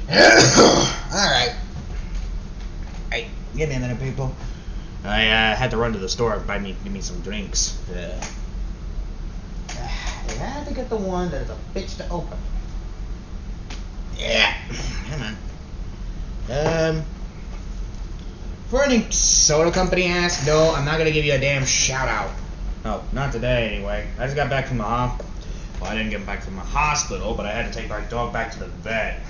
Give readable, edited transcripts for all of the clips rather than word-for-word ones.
Alright. Hey, give me a minute, people. I had to run to the store and give me some drinks. I had to get the one that is a bitch to open. Yeah, come on. For any soda company asks, no, I'm not gonna give you a damn shout out. No, not today anyway. I just got back from the hospital. Well, I didn't get back from the hospital, but I had to take my dog back to the vet.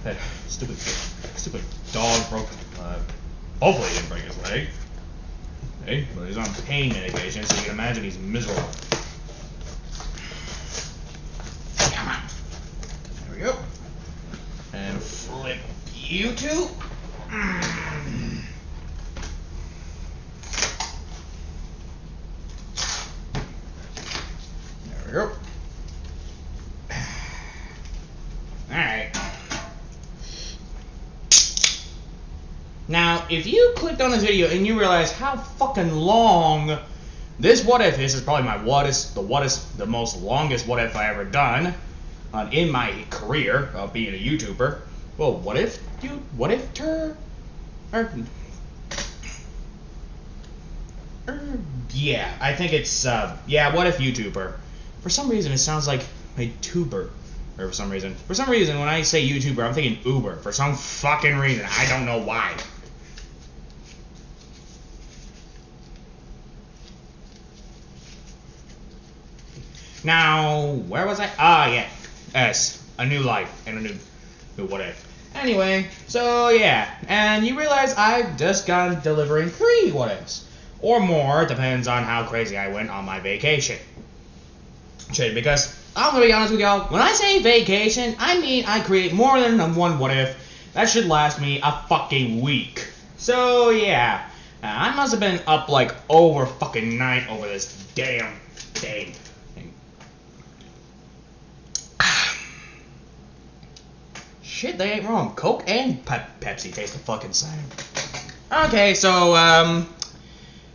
That stupid dog broke. Hopefully he didn't break his leg. Hey, but he's on pain medication, so you can imagine he's miserable. Come on. There we go. And flip you two. There we go. Alright. Now, if you clicked on this video and you realize how fucking long this what if is probably my the most longest what if I ever done in my career of being a YouTuber. Well, yeah, I think it's what if YouTuber. For some reason, it sounds like a tuber. Or for some reason, when I say YouTuber, I'm thinking Uber. For some fucking reason, I don't know why. Now, where was I? Ah, yeah. S. A new life and a new what if. Anyway, so yeah, and you realize I've just gone delivering 3 what ifs. Or more, depends on how crazy I went on my vacation. Because, I'm gonna be honest with y'all, when I say vacation, I mean I create more than one what if. That should last me a fucking week. So yeah, I must have been up like over fucking night over this damn thing. Shit, they ain't wrong. Coke and Pepsi taste the fucking same. Okay, so,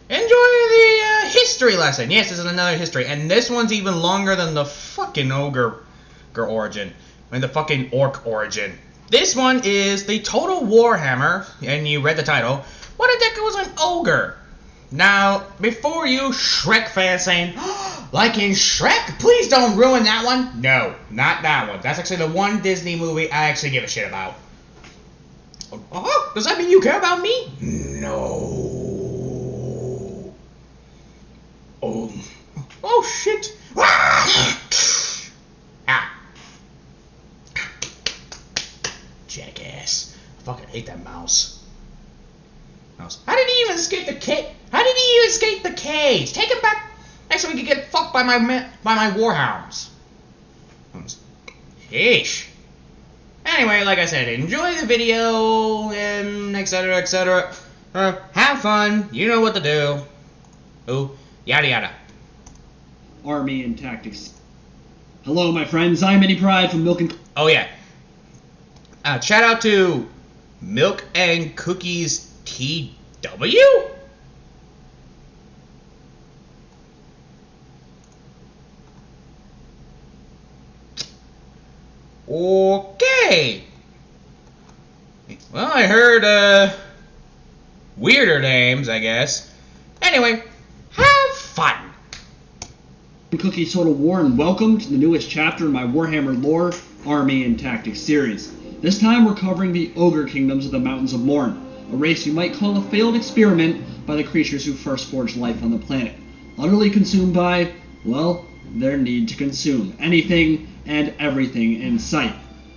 enjoy the history lesson. Yes, this is another history. And this one's even longer than the fucking ogre origin. I mean, the fucking orc origin. This one is the total Warhammer, and you read the title. What if Deku was an ogre? Now, before you Shrek fans saying, like in Shrek, please don't ruin that one. No, not that one. That's actually the one Disney movie I actually give a shit about. Oh, does that mean you care about me? No. Oh shit. Ah. Jackass. I fucking hate that mouse. How did he even escape the cage? How did he even escape the cage? Take him back. Next time we could get fucked by my warhounds. Sheesh. Anyway, like I said, enjoy the video and etc. etc. Have fun. You know what to do. Oh, yada yada. Army and tactics. Hello, my friends. I'm Eddie Pride from Milk and. Oh yeah. Shout out to Milk and Cookies TW. Okay. Well, I heard weirder names, I guess. Anyway, have fun. Cookies Total War, and welcome to the newest chapter in my Warhammer lore, Army and Tactics series. This time we're covering the Ogre Kingdoms of the Mountains of Morn, a race you might call a failed experiment by the creatures who first forged life on the planet, utterly consumed by, well, their need to consume anything and everything in sight.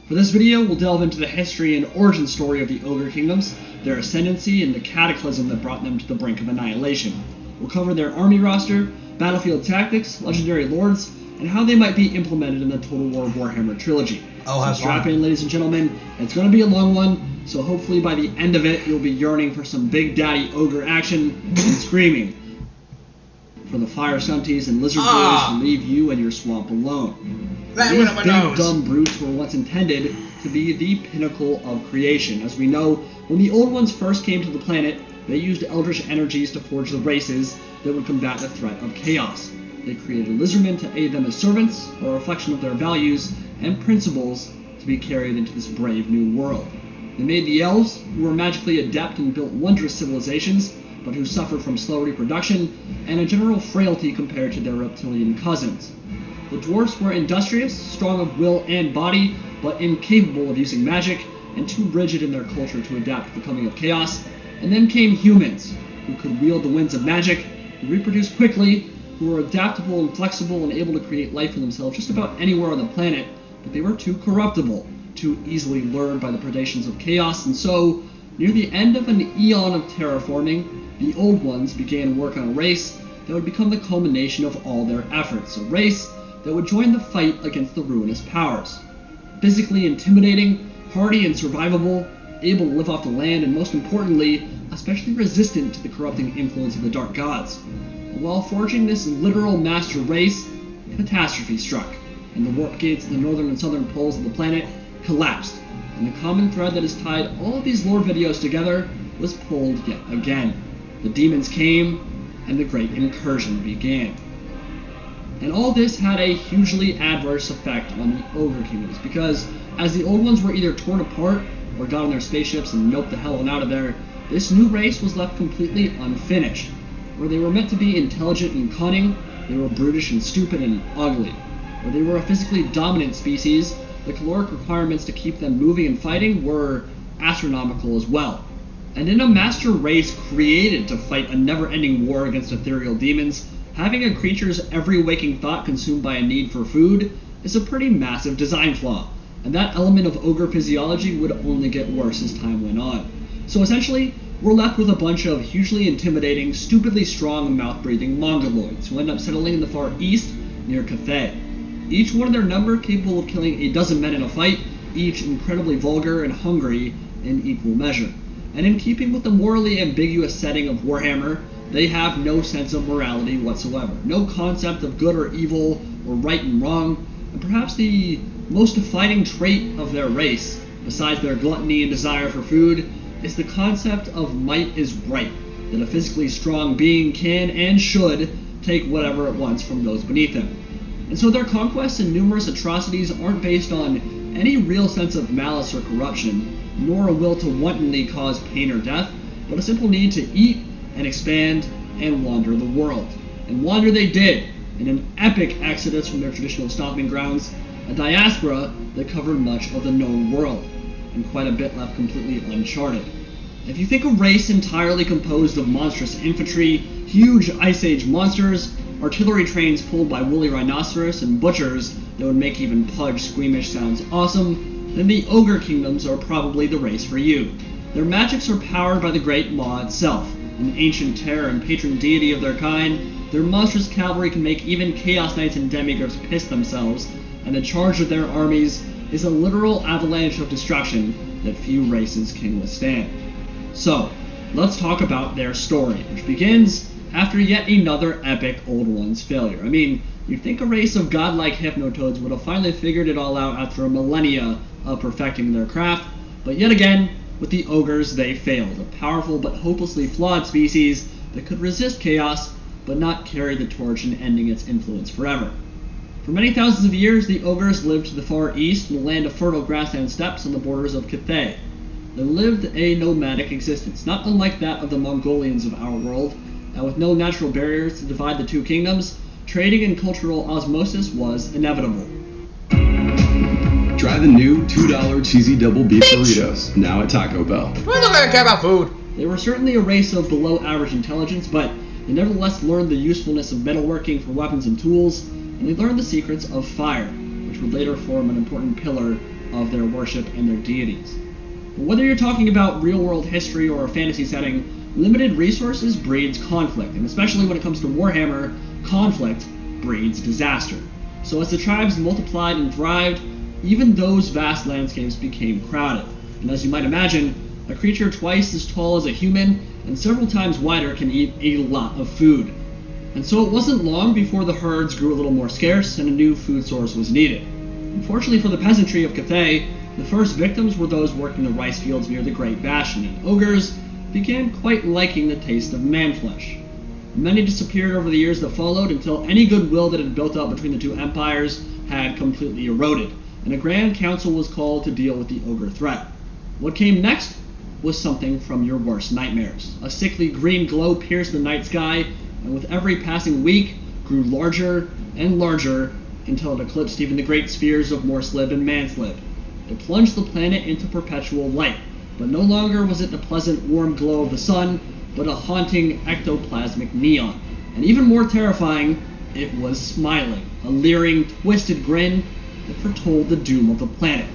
For this video, we'll delve into the history and origin story of the Ogre Kingdoms, their ascendancy, and the cataclysm that brought them to the brink of annihilation. We'll cover their army roster, battlefield tactics, legendary lords, and how they might be implemented in the Total War Warhammer trilogy. So strap in, ladies and gentlemen. It's going to be a long one, so hopefully by the end of it, you'll be yearning for some Big Daddy Ogre action and screaming for the fire stunties and lizard boys to leave you and your swamp alone. These big dumb brutes were once intended to be the pinnacle of creation. As we know, when the Old Ones first came to the planet, they used eldritch energies to forge the races that would combat the threat of chaos. They created lizardmen to aid them as servants, a reflection of their values and principles to be carried into this brave new world. They made the elves, who were magically adept and built wondrous civilizations, but who suffered from slow reproduction and a general frailty compared to their reptilian cousins. The dwarfs were industrious, strong of will and body, but incapable of using magic, and too rigid in their culture to adapt to the coming of chaos. And then came humans, who could wield the winds of magic, who reproduced quickly, who were adaptable and flexible and able to create life for themselves just about anywhere on the planet, but they were too corruptible, too easily lured by the predations of chaos, and so, near the end of an eon of terraforming, the Old Ones began work on a race that would become the culmination of all their efforts, a race that would join the fight against the ruinous powers. Physically intimidating, hardy and survivable, able to live off the land, and most importantly, especially resistant to the corrupting influence of the Dark Gods. And while forging this literal master race, catastrophe struck, and the warp gates at the northern and southern poles of the planet collapsed, and the common thread that has tied all of these lore videos together was pulled yet again. The demons came, and the Great Incursion began. And all this had a hugely adverse effect on the Ogre Kingdoms, because as the Old Ones were either torn apart or got on their spaceships and noped the hell out of there, this new race was left completely unfinished. Where they were meant to be intelligent and cunning, they were brutish and stupid and ugly. Where they were a physically dominant species, the caloric requirements to keep them moving and fighting were astronomical as well. And in a master race created to fight a never-ending war against ethereal demons, having a creature's every waking thought consumed by a need for food is a pretty massive design flaw, and that element of ogre physiology would only get worse as time went on. So essentially, we're left with a bunch of hugely intimidating, stupidly strong, mouth-breathing mongoloids who end up settling in the far east near Cathay. Each one of their number capable of killing a dozen men in a fight, each incredibly vulgar and hungry in equal measure. And in keeping with the morally ambiguous setting of Warhammer, they have no sense of morality whatsoever, no concept of good or evil or right and wrong, and perhaps the most defining trait of their race, besides their gluttony and desire for food, is the concept of might is right, that a physically strong being can and should take whatever it wants from those beneath him. And so their conquests and numerous atrocities aren't based on any real sense of malice or corruption, nor a will to wantonly cause pain or death, but a simple need to eat and expand and wander the world. And wander they did, in an epic exodus from their traditional stomping grounds, a diaspora that covered much of the known world, and quite a bit left completely uncharted. If you think a race entirely composed of monstrous infantry, huge Ice Age monsters, artillery trains pulled by woolly rhinoceros, and butchers that would make even Pudge squeamish sounds awesome, then the Ogre Kingdoms are probably the race for you. Their magics are powered by the Great Maw itself, an ancient terror and patron deity of their kind. Their monstrous cavalry can make even Chaos Knights and demigods piss themselves, and the charge of their armies is a literal avalanche of destruction that few races can withstand. So, let's talk about their story, which begins after yet another epic Old Ones failure. I mean, you'd think a race of godlike hypnotoads would have finally figured it all out after a millennia of perfecting their craft, but yet again, with the ogres, they failed, a powerful but hopelessly flawed species that could resist chaos, but not carry the torch in ending its influence forever. For many thousands of years, the ogres lived to the far east in the land of fertile grassland steppes on the borders of Cathay. They lived a nomadic existence, not unlike that of the Mongolians of our world, and with no natural barriers to divide the two kingdoms, trading and cultural osmosis was inevitable. Try the new $2 cheesy double beef burritos, now at Taco Bell. Do I look like I care about food? They were certainly a race of below-average intelligence, but they nevertheless learned the usefulness of metalworking for weapons and tools, and they learned the secrets of fire, which would later form an important pillar of their worship and their deities. But whether you're talking about real-world history or a fantasy setting, limited resources breeds conflict, and especially when it comes to Warhammer, conflict breeds disaster. So as the tribes multiplied and thrived, even those vast landscapes became crowded. And as you might imagine, a creature twice as tall as a human and several times wider can eat a lot of food. And so it wasn't long before the herds grew a little more scarce and a new food source was needed. Unfortunately for the peasantry of Cathay, the first victims were those working the rice fields near the Great Bastion, and ogres began quite liking the taste of man-flesh. Many disappeared over the years that followed until any goodwill that had built up between the two empires had completely eroded, and a grand council was called to deal with the ogre threat. What came next was something from your worst nightmares. A sickly green glow pierced the night sky, and with every passing week grew larger and larger until it eclipsed even the great spheres of Morslib and Manslib. It plunged the planet into perpetual light, but no longer was it the pleasant warm glow of the sun, but a haunting ectoplasmic neon. And even more terrifying, it was smiling, a leering, twisted grin that foretold the doom of the planet.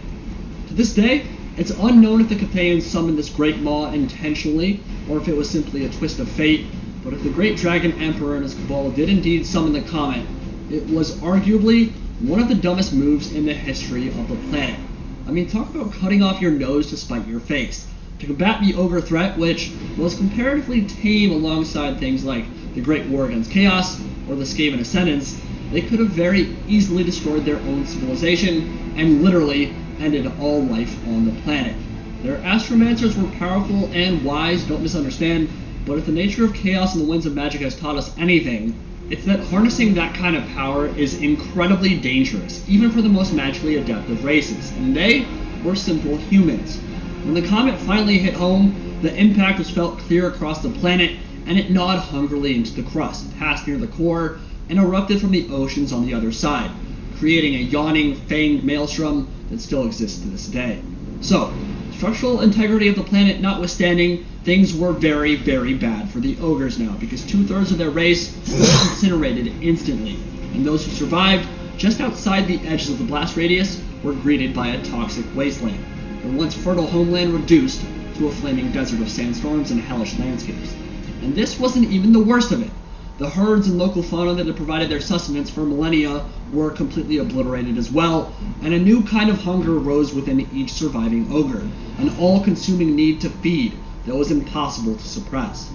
To this day, it's unknown if the Cathayans summoned this Great Maw intentionally, or if it was simply a twist of fate, but if the Great Dragon Emperor and his cabal did indeed summon the comet, it was arguably one of the dumbest moves in the history of the planet. I mean, talk about cutting off your nose to spite your face. To combat the ogre threat, which was comparatively tame alongside things like the Great War Against Chaos or the Skaven Ascendants, they could have very easily destroyed their own civilization and literally ended all life on the planet. Their astromancers were powerful and wise, don't misunderstand, but if the nature of chaos and the winds of magic has taught us anything, it's that harnessing that kind of power is incredibly dangerous, even for the most magically adept of races, and they were simple humans. When the comet finally hit home, the impact was felt clear across the planet, and it gnawed hungrily into the crust, passed near the core, and erupted from the oceans on the other side, creating a yawning, fanged maelstrom that still exists to this day. So, structural integrity of the planet notwithstanding, things were very, very bad for the ogres now, because 2/3 of their race were incinerated instantly, and those who survived, just outside the edges of the blast radius, were greeted by a toxic wasteland, their once fertile homeland reduced to a flaming desert of sandstorms and hellish landscapes. And this wasn't even the worst of it. The herds and local fauna that had provided their sustenance for millennia were completely obliterated as well, and a new kind of hunger rose within each surviving ogre, an all-consuming need to feed that was impossible to suppress.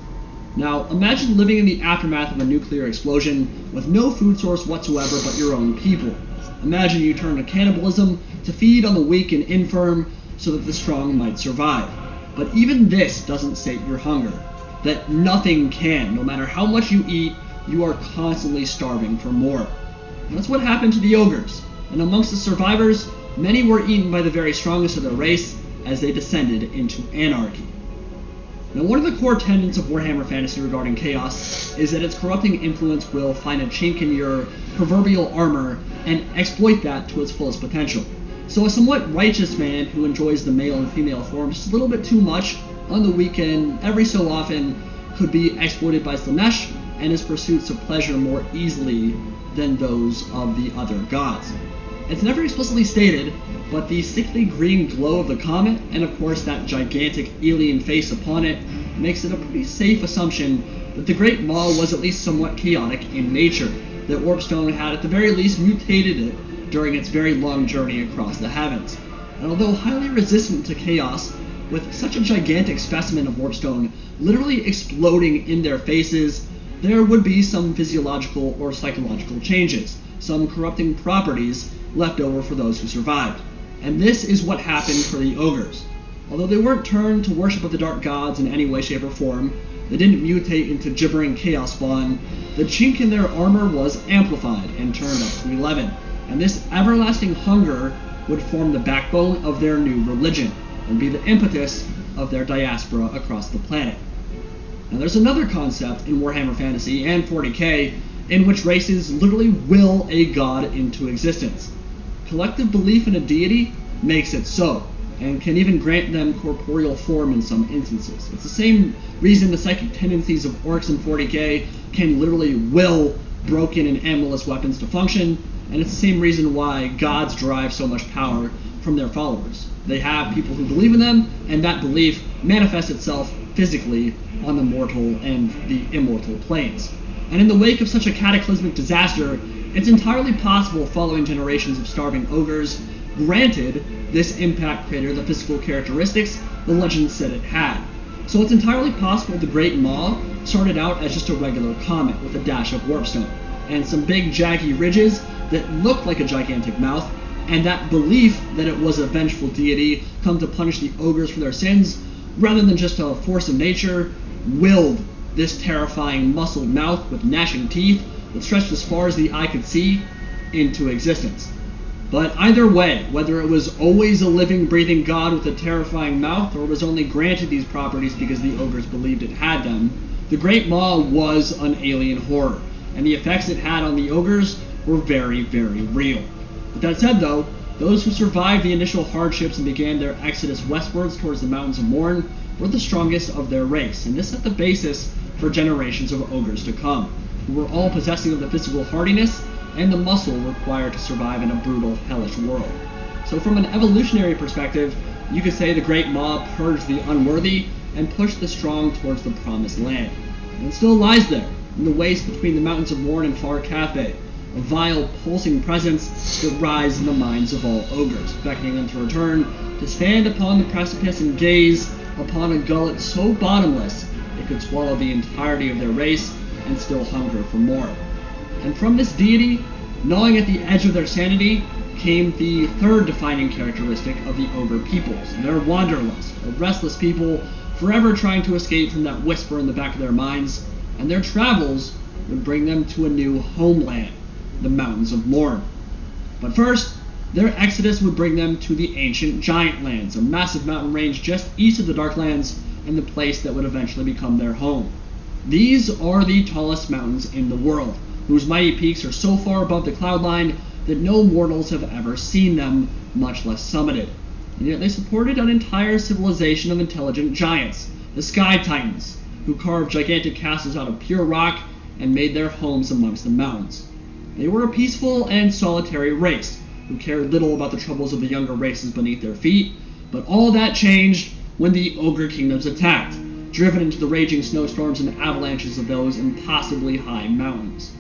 Now, imagine living in the aftermath of a nuclear explosion with no food source whatsoever but your own people. Imagine you turn to cannibalism to feed on the weak and infirm so that the strong might survive. But even this doesn't sate your hunger. That nothing can. No matter how much you eat, you are constantly starving for more. And that's what happened to the ogres. And amongst the survivors, many were eaten by the very strongest of their race as they descended into anarchy. Now, one of the core tenets of Warhammer Fantasy regarding chaos is that its corrupting influence will find a chink in your proverbial armor and exploit that to its fullest potential. So a somewhat righteous man who enjoys the male and female form just a little bit too much on the weekend, every so often, could be exploited by Slanesh and his pursuits of pleasure more easily than those of the other gods. It's never explicitly stated, but the sickly green glow of the comet, and of course that gigantic alien face upon it, makes it a pretty safe assumption that the Great Maw was at least somewhat chaotic in nature, that Warpstone had at the very least mutated it during its very long journey across the heavens. And although highly resistant to chaos, with such a gigantic specimen of Warpstone literally exploding in their faces, there would be some physiological or psychological changes, some corrupting properties left over for those who survived. And this is what happened for the ogres. Although they weren't turned to worship of the dark gods in any way, shape, or form, they didn't mutate into gibbering chaos spawn, the chink in their armor was amplified and turned up to 11, and this everlasting hunger would form the backbone of their new religion, and be the impetus of their diaspora across the planet. Now there's another concept in Warhammer Fantasy and 40k in which races literally will a god into existence. Collective belief in a deity makes it so, and can even grant them corporeal form in some instances. It's the same reason the psychic tendencies of orcs in 40k can literally will broken and ammo-less weapons to function, and it's the same reason why gods derive so much power from their followers. They have people who believe in them, and that belief manifests itself physically on the mortal and the immortal planes. And in the wake of such a cataclysmic disaster, it's entirely possible following generations of starving ogres, granted this impact created the physical characteristics the legend said it had. So it's entirely possible the Great Maw started out as just a regular comet with a dash of warpstone, and some big jaggy ridges that looked like a gigantic mouth, and that belief that it was a vengeful deity come to punish the ogres for their sins, rather than just a force of nature, willed this terrifying muscled mouth with gnashing teeth that stretched as far as the eye could see into existence. But either way, whether it was always a living, breathing god with a terrifying mouth, or was only granted these properties because the ogres believed it had them, the Great Maw was an alien horror, and the effects it had on the ogres were very, very real. With that said though, those who survived the initial hardships and began their exodus westwards towards the Mountains of Morn were the strongest of their race, and this set the basis for generations of ogres to come, who were all possessing of the physical hardiness and the muscle required to survive in a brutal, hellish world. So from an evolutionary perspective, you could say the Great Maw purged the unworthy and pushed the strong towards the promised land. And it still lies there, in the waste between the Mountains of Morn and Far Cathay, a vile, pulsing presence that rises in the minds of all ogres, beckoning them to return, to stand upon the precipice and gaze upon a gullet so bottomless it could swallow the entirety of their race and still hunger for more. And from this deity, gnawing at the edge of their sanity, came the third defining characteristic of the ogre peoples, their wanderlust, a restless people forever trying to escape from that whisper in the back of their minds, and their travels would bring them to a new homeland, the Mountains of Morn. But first, their exodus would bring them to the ancient Giant Lands, a massive mountain range just east of the Darklands, and the place that would eventually become their home. These are the tallest mountains in the world, whose mighty peaks are so far above the cloud line that no mortals have ever seen them, much less summited. And yet they supported an entire civilization of intelligent giants, the Sky Titans, who carved gigantic castles out of pure rock and made their homes amongst the mountains. They were a peaceful and solitary race, who cared little about the troubles of the younger races beneath their feet, but all that changed when the Ogre Kingdoms attacked, driven into the raging snowstorms and avalanches of those impossibly high mountains.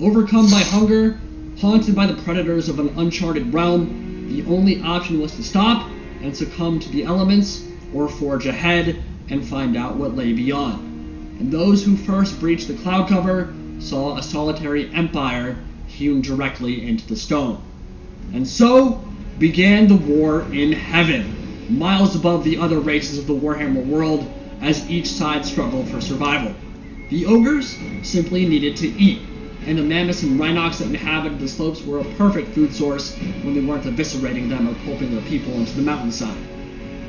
Overcome by hunger, haunted by the predators of an uncharted realm, the only option was to stop and succumb to the elements, or forge ahead and find out what lay beyond. And those who first breached the cloud cover saw a solitary empire hewn directly into the stone. And so began the war in heaven, miles above the other races of the Warhammer world, as each side struggled for survival. The ogres simply needed to eat, and the mammoths and rhinocs that inhabited the slopes were a perfect food source when they weren't eviscerating them or pulping their people into the mountainside.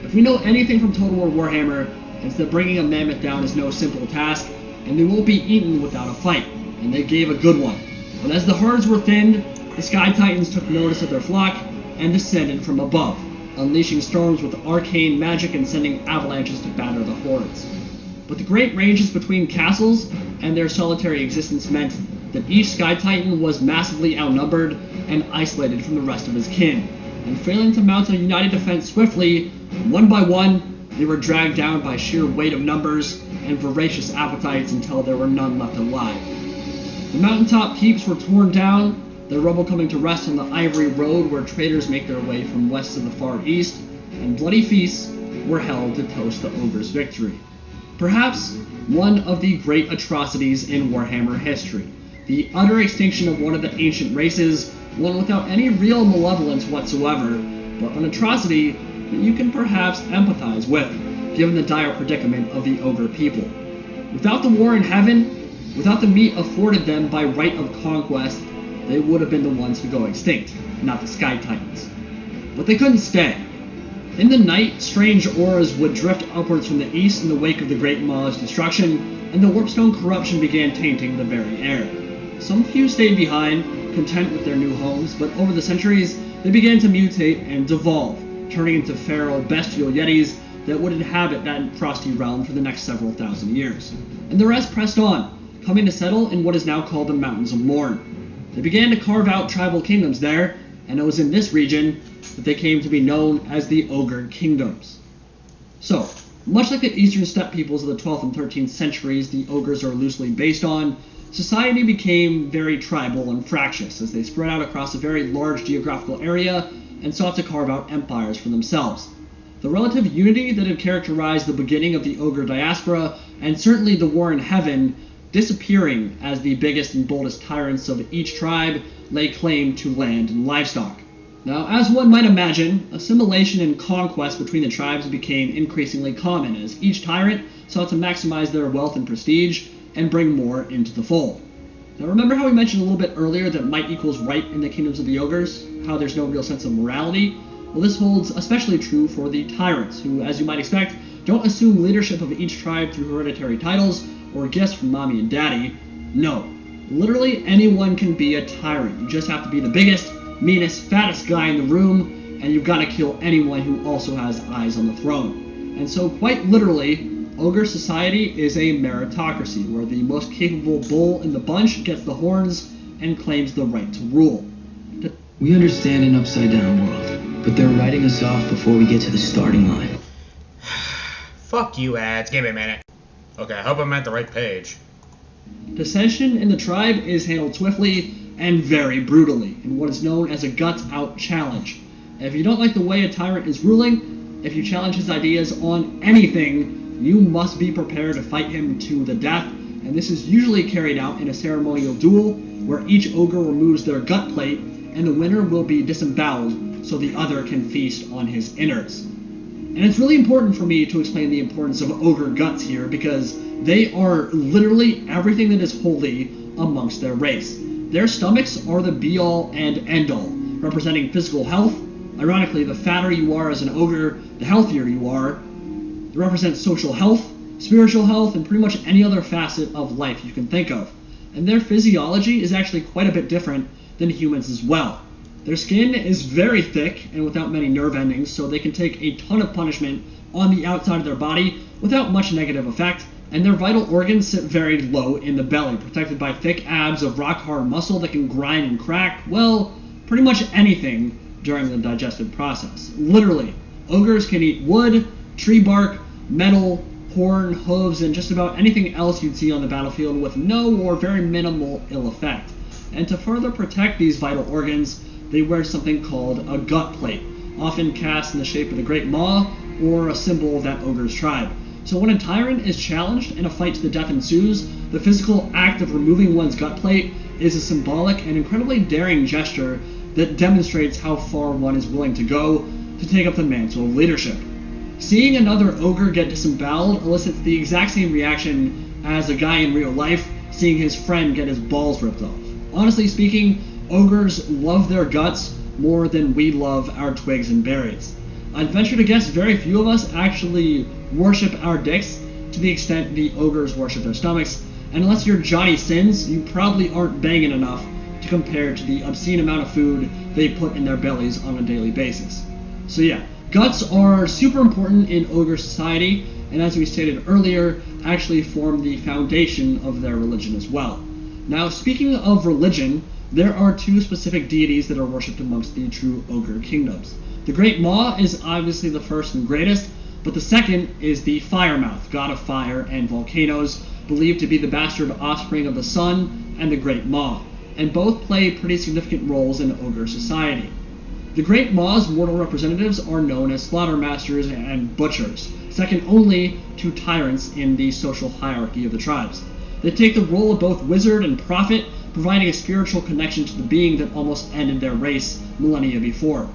If we know anything from Total War Warhammer, it's that bringing a mammoth down is no simple task, and they won't be eaten without a fight, and they gave a good one. But as the herds were thinned, the Sky Titans took notice of their flock and descended from above, unleashing storms with arcane magic and sending avalanches to batter the hordes. But the great ranges between castles and their solitary existence meant that each Sky Titan was massively outnumbered and isolated from the rest of his kin, and failing to mount a united defense swiftly, one by one, they were dragged down by sheer weight of numbers and voracious appetites until there were none left alive. The mountaintop keeps were torn down, their rubble coming to rest on the ivory road where traders make their way from west to the far east, and bloody feasts were held to toast the ogre's victory. Perhaps one of the great atrocities in Warhammer history, the utter extinction of one of the ancient races, one without any real malevolence whatsoever, but an atrocity that you can perhaps empathize with, given the dire predicament of the ogre people. Without the war in heaven, without the meat afforded them by right of conquest, they would have been the ones to go extinct, not the Sky Titans. But they couldn't stay. In the night, strange auras would drift upwards from the east in the wake of the Great Maw's destruction, and the warpstone corruption began tainting the very air. Some few stayed behind, content with their new homes, but over the centuries, they began to mutate and devolve, turning into feral, bestial yetis that would inhabit that frosty realm for the next several thousand years. And the rest pressed on, coming to settle in what is now called the Mountains of Morn. They began to carve out tribal kingdoms there, and it was in this region that they came to be known as the Ogre Kingdoms. So, much like the Eastern Steppe peoples of the 12th and 13th centuries the ogres are loosely based on, society became very tribal and fractious as they spread out across a very large geographical area and sought to carve out empires for themselves. The relative unity that had characterized the beginning of the ogre diaspora, and certainly the war in heaven, disappearing as the biggest and boldest tyrants of each tribe lay claim to land and livestock. Now, as one might imagine, assimilation and conquest between the tribes became increasingly common as each tyrant sought to maximize their wealth and prestige and bring more into the fold. Now remember how we mentioned a little bit earlier that might equals right in the kingdoms of the ogres? How there's no real sense of morality? Well, this holds especially true for the tyrants, who, as you might expect, don't assume leadership of each tribe through hereditary titles or gifts from mommy and daddy. No. Literally anyone can be a tyrant. You just have to be the biggest, meanest, fattest guy in the room, and you've got to kill anyone who also has eyes on the throne. And so, quite literally, ogre society is a meritocracy, where the most capable bull in the bunch gets the horns and claims the right to rule. We understand an upside-down world, but they're writing us off before we get to the starting line. Fuck you, ads. Give me a minute. Okay, I hope I'm at the right page. Dissension in the tribe is handled swiftly and very brutally in what is known as a guts-out challenge. If you don't like the way a tyrant is ruling, if you challenge his ideas on anything, you must be prepared to fight him to the death, and this is usually carried out in a ceremonial duel where each ogre removes their gut plate and the winner will be disemboweled so the other can feast on his innards. And it's really important for me to explain the importance of ogre guts here because they are literally everything that is holy amongst their race. Their stomachs are the be-all and end-all, representing physical health. Ironically, the fatter you are as an ogre, the healthier you are. They represent social health, spiritual health, and pretty much any other facet of life you can think of. And their physiology is actually quite a bit different than humans as well. Their skin is very thick and without many nerve endings, so they can take a ton of punishment on the outside of their body without much negative effect, and their vital organs sit very low in the belly, protected by thick abs of rock-hard muscle that can grind and crack, well, pretty much anything during the digestive process. Literally, ogres can eat wood, tree bark, metal, horn, hooves, and just about anything else you'd see on the battlefield with no or very minimal ill effect. And to further protect these vital organs, they wear something called a gut plate, often cast in the shape of the Great Maw or a symbol of that ogre's tribe. So when a tyrant is challenged and a fight to the death ensues, the physical act of removing one's gut plate is a symbolic and incredibly daring gesture that demonstrates how far one is willing to go to take up the mantle of leadership. Seeing another ogre get disemboweled elicits the exact same reaction as a guy in real life seeing his friend get his balls ripped off. Honestly speaking, ogres love their guts more than we love our twigs and berries. I'd venture to guess very few of us actually worship our dicks to the extent the ogres worship their stomachs, and unless you're Johnny Sins, you probably aren't banging enough to compare to the obscene amount of food they put in their bellies on a daily basis. So yeah, guts are super important in ogre society, and as we stated earlier, actually form the foundation of their religion as well. Now, speaking of religion, there are two specific deities that are worshipped amongst the true ogre kingdoms. The Great Maw is obviously the first and greatest, but the second is the Firemouth, god of fire and volcanoes, believed to be the bastard offspring of the sun and the Great Maw, and both play pretty significant roles in ogre society. The Great Maw's mortal representatives are known as slaughtermasters and butchers, second only to tyrants in the social hierarchy of the tribes. They take the role of both wizard and prophet, providing a spiritual connection to the being that almost ended their race millennia before.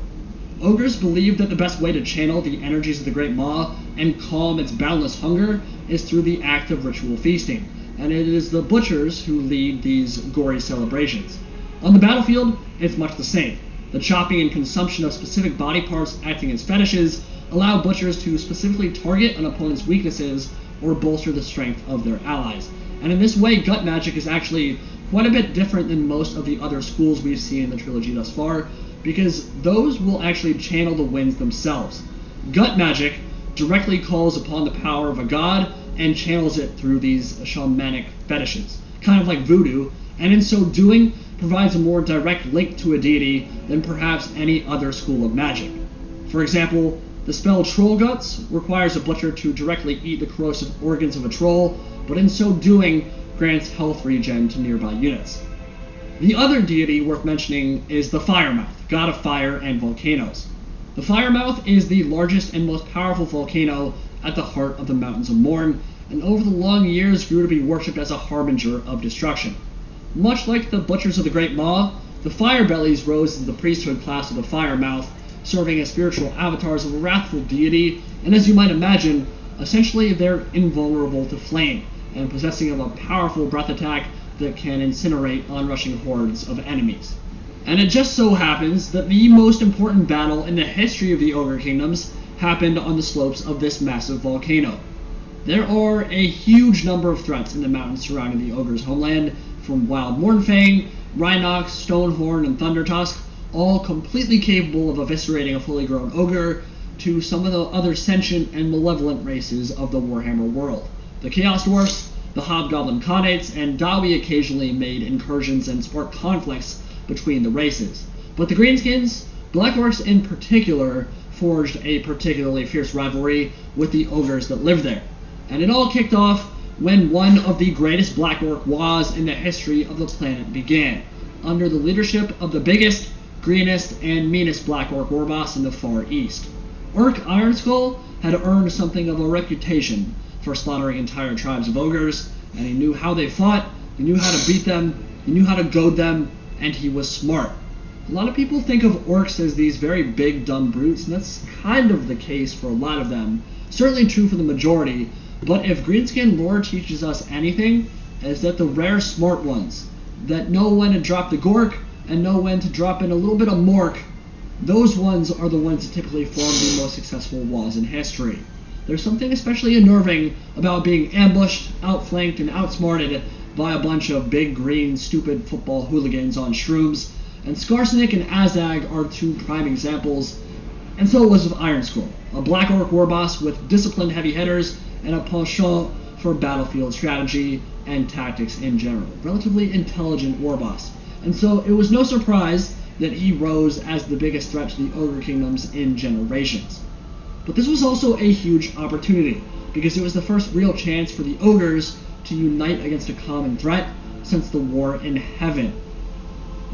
Ogres believe that the best way to channel the energies of the Great Maw and calm its boundless hunger is through the act of ritual feasting, and it is the butchers who lead these gory celebrations. On the battlefield, it's much the same. The chopping and consumption of specific body parts acting as fetishes allow butchers to specifically target an opponent's weaknesses or bolster the strength of their allies. And in this way, gut magic is actually quite a bit different than most of the other schools we've seen in the trilogy thus far, because those will actually channel the winds themselves. Gut magic directly calls upon the power of a god and channels it through these shamanic fetishes, kind of like voodoo, and in so doing provides a more direct link to a deity than perhaps any other school of magic. For example, the spell Troll Guts requires a butcher to directly eat the corrosive organs of a troll, but in so doing grants health regen to nearby units. The other deity worth mentioning is the Firemouth, god of fire and volcanoes. The Firemouth is the largest and most powerful volcano at the heart of the Mountains of Morn, and over the long years grew to be worshipped as a harbinger of destruction. Much like the butchers of the Great Maw, the Firebellies rose into the priesthood class of the Firemouth, serving as spiritual avatars of a wrathful deity, and as you might imagine, essentially they're invulnerable to flame, and possessing of a powerful breath attack that can incinerate onrushing hordes of enemies. And it just so happens that the most important battle in the history of the Ogre Kingdoms happened on the slopes of this massive volcano. There are a huge number of threats in the mountains surrounding the Ogre's homeland, from wild Mornfang, Rhinox, Stonehorn, and Thundertusk, all completely capable of eviscerating a fully grown ogre, to some of the other sentient and malevolent races of the Warhammer world. The Chaos Dwarfs, the Hobgoblin Khanates, and Dawi occasionally made incursions and sparked conflicts between the races. But the Greenskins, Black Orcs in particular, forged a particularly fierce rivalry with the ogres that lived there. And it all kicked off when one of the greatest Black Orc wars in the history of the planet began, under the leadership of the biggest, greenest, and meanest Black Orc war boss in the Far East. Orc Ironskull had earned something of a reputation for slaughtering entire tribes of ogres, and he knew how they fought, he knew how to beat them, he knew how to goad them, and he was smart. A lot of people think of orcs as these very big, dumb brutes, and that's kind of the case for a lot of them. Certainly true for the majority, but if Greenskin lore teaches us anything, is that the rare smart ones, that know when to drop the Gork, and know when to drop in a little bit of Mork, those ones are the ones that typically form the most successful walls in history. There's something especially unnerving about being ambushed, outflanked, and outsmarted by a bunch of big, green, stupid football hooligans on shrooms, and Skarsnik and Azag are two prime examples, and so was with Ironskull, a Black Orc war boss with disciplined heavy hitters and a penchant for battlefield strategy and tactics in general. Relatively intelligent war boss. And so it was no surprise that he rose as the biggest threat to the Ogre Kingdoms in generations. But this was also a huge opportunity, because it was the first real chance for the Ogres to unite against a common threat since the War in Heaven.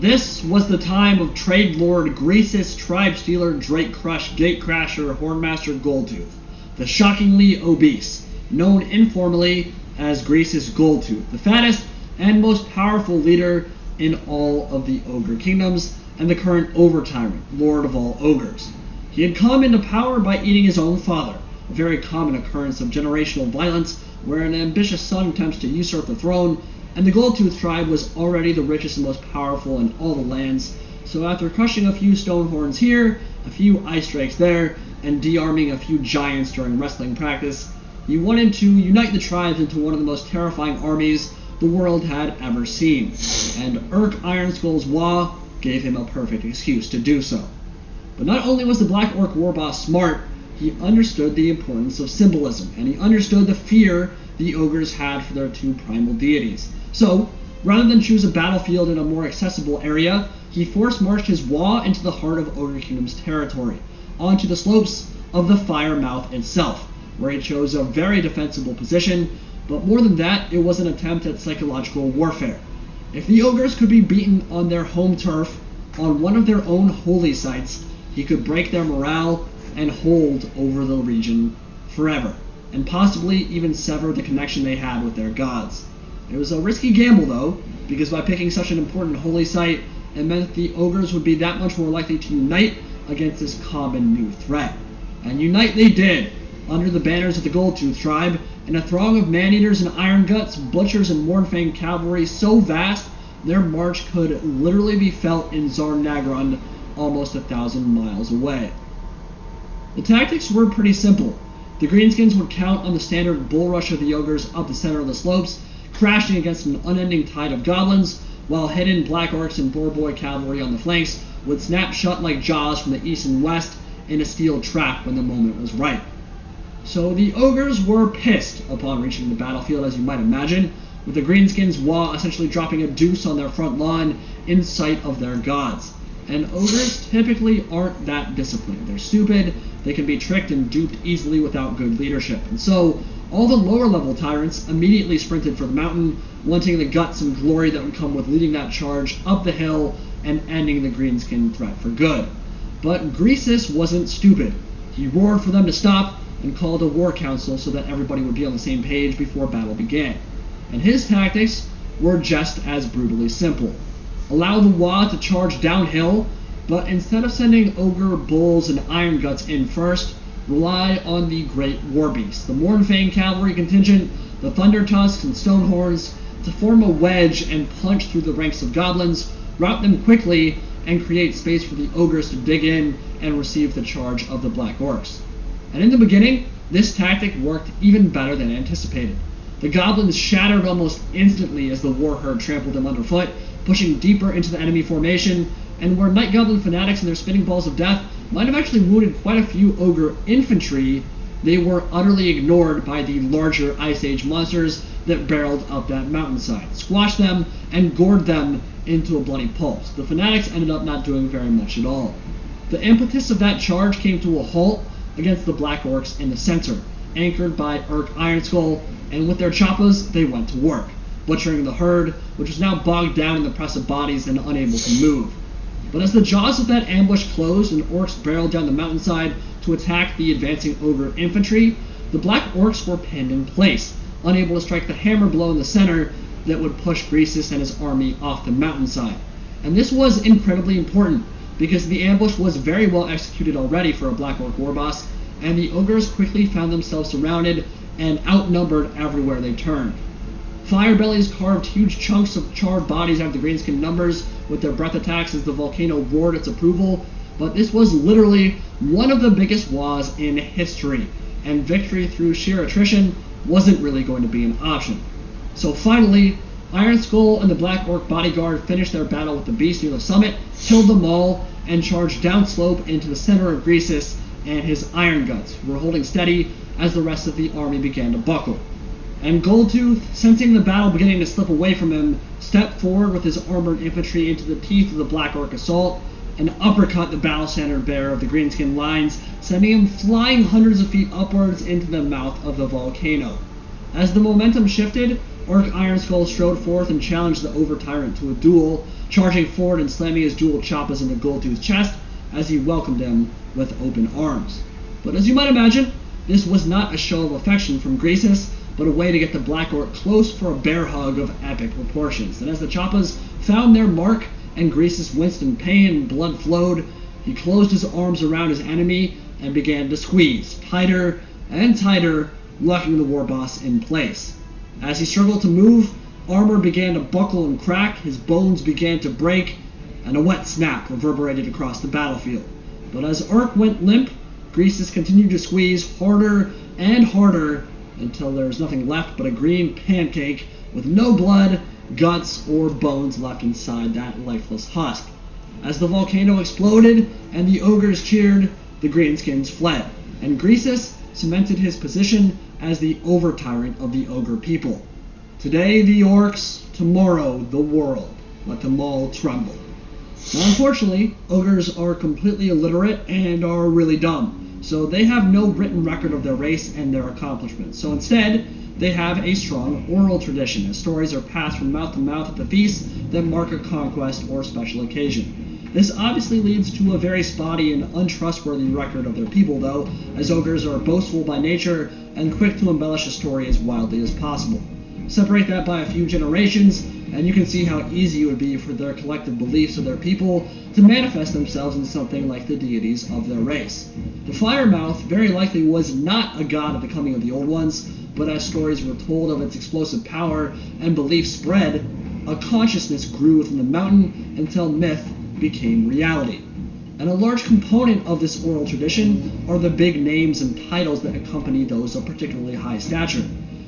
This was the time of Trade Lord, Greasus, Tribe Stealer, Drake Crush, Gate Crasher, Hornmaster Goldtooth, the shockingly obese, known informally as Greasus Goldtooth, the fattest and most powerful leader in all of the Ogre Kingdoms, and the current Over-Tyrant, Lord of all Ogres. He had come into power by eating his own father, a very common occurrence of generational violence where an ambitious son attempts to usurp the throne, and the Goldtooth tribe was already the richest and most powerful in all the lands, so after crushing a few Stonehorns here, a few Ice Drakes there, and de-arming a few giants during wrestling practice, he wanted to unite the tribes into one of the most terrifying armies the world had ever seen, and Urk Ironskull's Wa gave him a perfect excuse to do so. But not only was the Black Orc war boss smart, he understood the importance of symbolism, and he understood the fear the ogres had for their two primal deities. So, rather than choose a battlefield in a more accessible area, he force-marched his Wa into the heart of Ogre Kingdom's territory, onto the slopes of the Fire Mouth itself, where he chose a very defensible position, but more than that, it was an attempt at psychological warfare. If the ogres could be beaten on their home turf, on one of their own holy sites, he could break their morale and hold over the region forever, and possibly even sever the connection they had with their gods. It was a risky gamble though, because by picking such an important holy site, it meant the ogres would be that much more likely to unite against this common new threat. And unite they did, under the banners of the Goldtooth tribe, in a throng of man-eaters and iron guts, butchers and Mornfang cavalry so vast, their march could literally be felt in Zarnagrund, almost 1,000 miles away. The tactics were pretty simple. The Greenskins would count on the standard bull rush of the ogres up the center of the slopes, crashing against an unending tide of goblins, while hidden Black Orcs and Boarboy cavalry on the flanks would snap shut like jaws from the east and west in a steel trap when the moment was right. So the ogres were pissed upon reaching the battlefield, as you might imagine, with the Greenskins' Wa essentially dropping a deuce on their front lawn in sight of their gods. And ogres typically aren't that disciplined. They're stupid, they can be tricked and duped easily without good leadership. And so, all the lower level tyrants immediately sprinted for the mountain, wanting the guts and glory that would come with leading that charge up the hill and ending the Greenskin threat for good. But Greasus wasn't stupid. He roared for them to stop and called a war council so that everybody would be on the same page before battle began. And his tactics were just as brutally simple. Allow the Wa to charge downhill, but instead of sending ogre, bulls, and iron guts in first, rely on the Great War Beast, the Mornfang cavalry contingent, the Thundertusks and Stonehorns, to form a wedge and punch through the ranks of goblins, rout them quickly, and create space for the ogres to dig in and receive the charge of the Black Orcs. And in the beginning, this tactic worked even better than anticipated. The goblins shattered almost instantly as the war herd trampled them underfoot, pushing deeper into the enemy formation, and where Night Goblin fanatics and their spinning balls of death might have actually wounded quite a few ogre infantry, they were utterly ignored by the larger Ice Age monsters that barreled up that mountainside, squashed them, and gored them into a bloody pulp. The fanatics ended up not doing very much at all. The impetus of that charge came to a halt against the Black Orcs in the center, anchored by Urk Ironskull, and with their choppas, they went to work, butchering the herd, which was now bogged down in the press of bodies and unable to move. But as the jaws of that ambush closed and orcs barreled down the mountainside to attack the advancing ogre infantry, the Black Orcs were pinned in place, unable to strike the hammer blow in the center that would push Greasus and his army off the mountainside. And this was incredibly important, because the ambush was very well executed already for a Black Orc warboss, and the ogres quickly found themselves surrounded and outnumbered everywhere they turned. Firebellies carved huge chunks of charred bodies out of the greenskin numbers with their breath attacks as the volcano roared its approval, but this was literally one of the biggest wars in history, and victory through sheer attrition wasn't really going to be an option. So finally, Ironskull and the Black Orc bodyguard finished their battle with the beast near the summit, killed them all, and charged downslope into the center of Greasus and his Iron Guts, who were holding steady as the rest of the army began to buckle. And Goldtooth, sensing the battle beginning to slip away from him, stepped forward with his armored infantry into the teeth of the Black Orc assault, and uppercut the battle-standard bearer of the greenskin lines, sending him flying hundreds of feet upwards into the mouth of the volcano. As the momentum shifted, Urk Ironskull strode forth and challenged the over-tyrant to a duel, charging forward and slamming his dual choppas into Goldtooth's chest as he welcomed him with open arms. But as you might imagine, this was not a show of affection from Greasus, but a way to get the Black Orc close for a bear hug of epic proportions. And as the choppas found their mark and Greasus winced in pain and blood flowed, he closed his arms around his enemy and began to squeeze, tighter and tighter, locking the warboss in place. As he struggled to move, armor began to buckle and crack, his bones began to break, and a wet snap reverberated across the battlefield. But as Urk went limp, Greasus continued to squeeze harder and harder until there was nothing left but a green pancake with no blood, guts, or bones left inside that lifeless husk. As the volcano exploded and the ogres cheered, the greenskins fled, and Greasus cemented his position as the over-tyrant of the ogre people. Today the orcs, tomorrow the world. Let them all tremble. Now, unfortunately, ogres are completely illiterate and are really dumb, so they have no written record of their race and their accomplishments. So instead, they have a strong oral tradition, as stories are passed from mouth to mouth at the feasts that mark a conquest or special occasion. This obviously leads to a very spotty and untrustworthy record of their people, though, as ogres are boastful by nature and quick to embellish a story as wildly as possible. Separate that by a few generations, and you can see how easy it would be for their collective beliefs of their people to manifest themselves in something like the deities of their race. The Firemouth very likely was not a god at the coming of the Old Ones, but as stories were told of its explosive power and belief spread, a consciousness grew within the mountain until myth became reality. And a large component of this oral tradition are the big names and titles that accompany those of particularly high stature.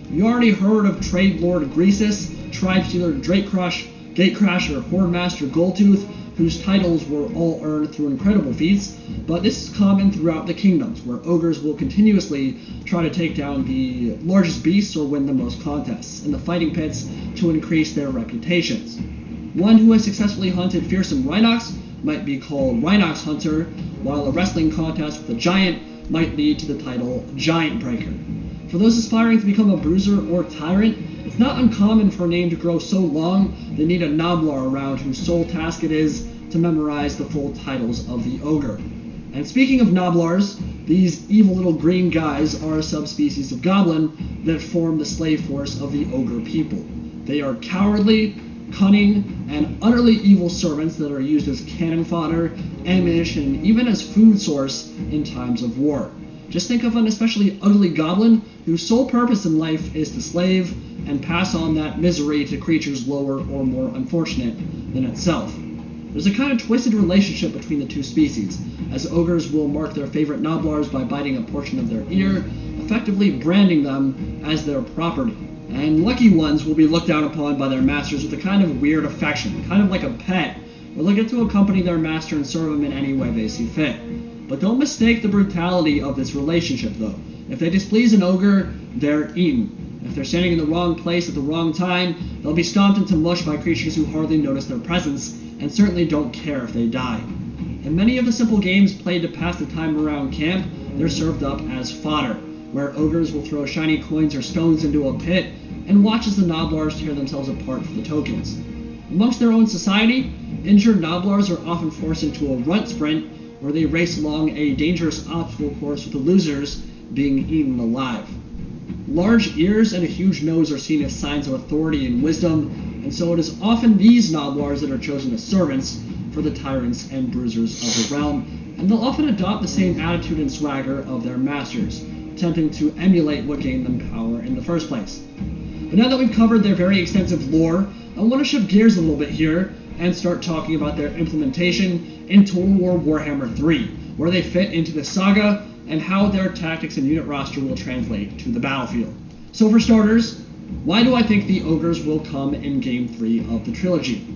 You already heard of Trade Lord Greasus, Tribe Stealer Drakecrush, Gatecrasher Hordemaster Goldtooth, whose titles were all earned through incredible feats, but this is common throughout the kingdoms, where ogres will continuously try to take down the largest beasts or win the most contests in the fighting pits to increase their reputations. One who has successfully hunted fearsome Rhinox might be called Rhinox Hunter, while a wrestling contest with a giant might lead to the title Giant Breaker. For those aspiring to become a bruiser or tyrant, it's not uncommon for a name to grow so long they need a Noblar around whose sole task it is to memorize the full titles of the ogre. And speaking of Noblars, these evil little green guys are a subspecies of goblin that form the slave force of the ogre people. They are cowardly, cunning, and utterly evil servants that are used as cannon fodder, ammunition, and even as food source in times of war. Just think of an especially ugly goblin whose sole purpose in life is to slave, and pass on that misery to creatures lower or more unfortunate than itself. There's a kind of twisted relationship between the two species, as ogres will mark their favorite noblars by biting a portion of their ear, effectively branding them as their property. And lucky ones will be looked down upon by their masters with a kind of weird affection, kind of like a pet, where they'll get to accompany their master and serve him in any way they see fit. But don't mistake the brutality of this relationship, though. If they displease an ogre, they're eaten. If they're standing in the wrong place at the wrong time, they'll be stomped into mush by creatures who hardly notice their presence, and certainly don't care if they die. In many of the simple games played to pass the time around camp, they're served up as fodder, where ogres will throw shiny coins or stones into a pit and watch as the noblars tear themselves apart for the tokens. Amongst their own society, injured noblars are often forced into a runt sprint where they race along a dangerous obstacle course with the losers being eaten alive. Large ears and a huge nose are seen as signs of authority and wisdom, and so it is often these noblars that are chosen as servants for the tyrants and bruisers of the realm, and they'll often adopt the same attitude and swagger of their masters, attempting to emulate what gained them power in the first place. But now that we've covered their very extensive lore, I want to shift gears a little bit here and start talking about their implementation in Total War Warhammer 3, where they fit into the saga and how their tactics and unit roster will translate to the battlefield. So for starters, why do I think the ogres will come in Game 3 of the trilogy?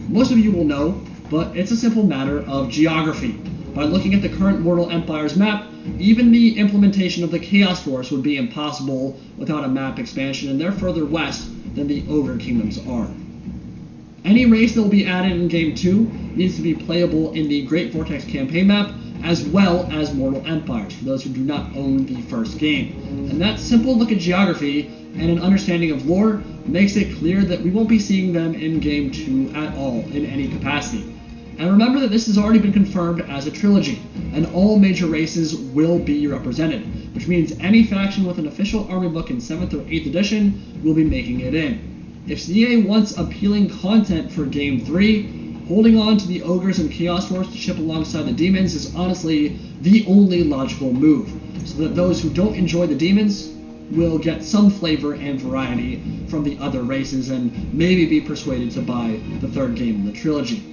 Most of you will know, but it's a simple matter of geography. By looking at the current Mortal Empire's map, even the implementation of the Chaos Force would be impossible without a map expansion, and they're further west than the Ogre Kingdoms are. Any race that will be added in Game 2 needs to be playable in the Great Vortex campaign map, as well as Mortal Empires, for those who do not own the first game. And that simple look at geography and an understanding of lore makes it clear that we won't be seeing them in Game 2 at all in any capacity. And remember that this has already been confirmed as a trilogy, and all major races will be represented, which means any faction with an official army book in 7th or 8th edition will be making it in. If CA wants appealing content for Game 3, holding on to the Ogres and Chaos Force to ship alongside the Demons is honestly the only logical move, so that those who don't enjoy the Demons will get some flavor and variety from the other races and maybe be persuaded to buy the third game in the trilogy.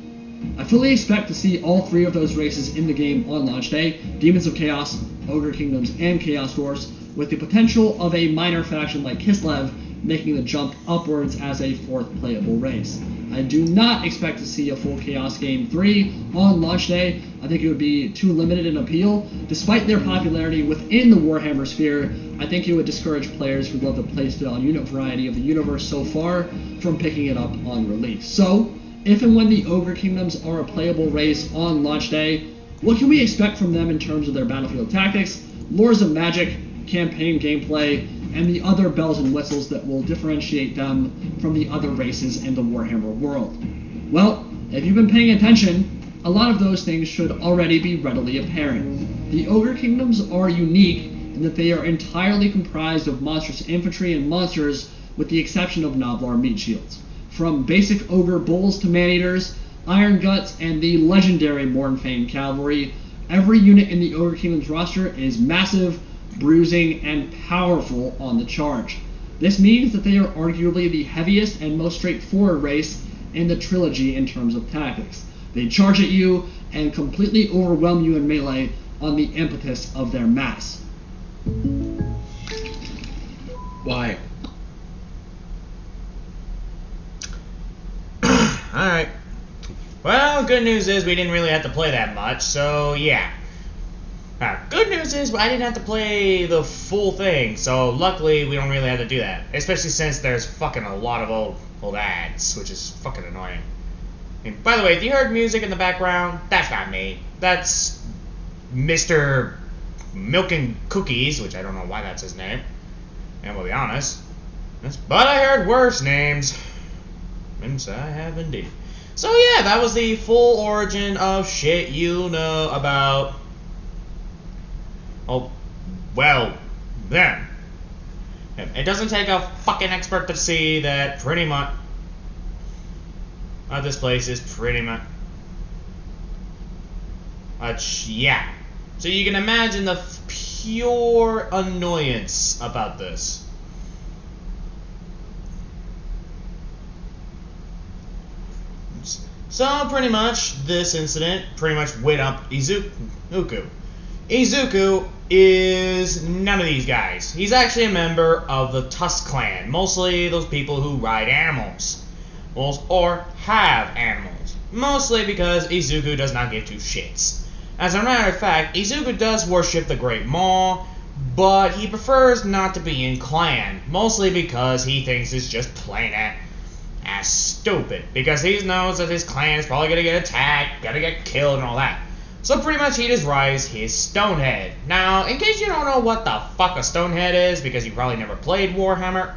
I fully expect to see all three of those races in the game on launch day, Demons of Chaos, Ogre Kingdoms, and Chaos Force, with the potential of a minor faction like Kislev making the jump upwards as a fourth playable race. I do not expect to see a full Chaos Game 3 on launch day. I think it would be too limited in appeal. Despite their popularity within the Warhammer sphere, I think it would discourage players who love the playstyle and unit variety of the universe so far from picking it up on release. So, if and when the Ogre Kingdoms are a playable race on launch day, what can we expect from them in terms of their battlefield tactics, lores of magic, campaign gameplay, and the other bells and whistles that will differentiate them from the other races in the Warhammer world? Well, if you've been paying attention, a lot of those things should already be readily apparent. The Ogre Kingdoms are unique in that they are entirely comprised of monstrous infantry and monsters with the exception of Noblar meat shields. From basic ogre bulls to man-eaters, iron guts, and the legendary Mornfane cavalry, every unit in the Ogre Kingdom's roster is massive, bruising, and powerful on the charge. This means that they are arguably the heaviest and most straightforward race in the trilogy in terms of tactics. They charge at you and completely overwhelm you in melee on the impetus of their mass. Why? Alright. Well, good news is we didn't really have to play that much, so yeah. Good news is I didn't have to play the full thing, so luckily we don't really have to do that. Especially since there's fucking a lot of old ads, which is fucking annoying. I mean, by the way, if you heard music in the background, that's not me. That's Mr. Milk and Cookies, which I don't know why that's his name. And we'll be honest. But I heard worse names. Yes, I have indeed. So yeah, that was the full origin of shit you know about. Oh, well, then. It doesn't take a fucking expert to see that pretty much this place is pretty much yeah. So you can imagine the pure annoyance about this. So pretty much this incident pretty much went up Izuku. Izuku is none of these guys. He's actually a member of the Tusk clan, mostly those people who ride animals, or have animals, mostly because Izuku does not give two shits. As a matter of fact, Izuku does worship the Great Maw, but he prefers not to be in clan, mostly because he thinks it's just plain as stupid, because he knows that his clan is probably gonna get attacked, gonna get killed and all that. So pretty much he just rides his Stonehead. Now, in case you don't know what the fuck a Stonehead is, because you probably never played Warhammer,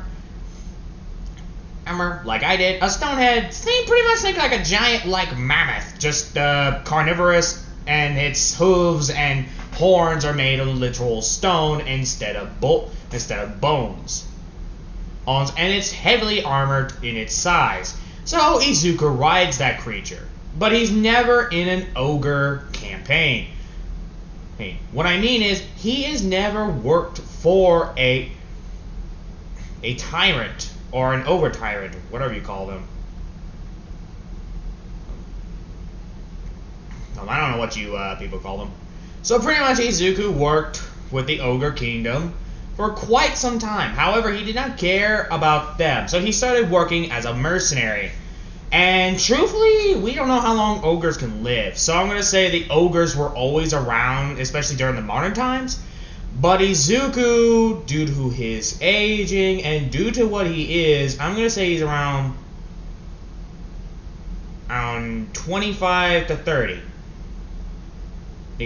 like I did, a Stonehead, pretty much think like a giant like mammoth, just carnivorous, and its hooves and horns are made of literal stone instead of bones. And it's heavily armored in its size. So Izuku rides that creature. But he's never in an ogre campaign. Hey, what I mean is, he has never worked for a tyrant, or an ogre tyrant, whatever you call them. I don't know what you people call them. So pretty much Izuku worked with the Ogre Kingdom for quite some time. However, he did not care about them. So he started working as a mercenary. And truthfully, we don't know how long ogres can live. So I'm going to say the ogres were always around, especially during the modern times. But Izuku, due to his aging and due to what he is, I'm going to say he's around 25 to 30.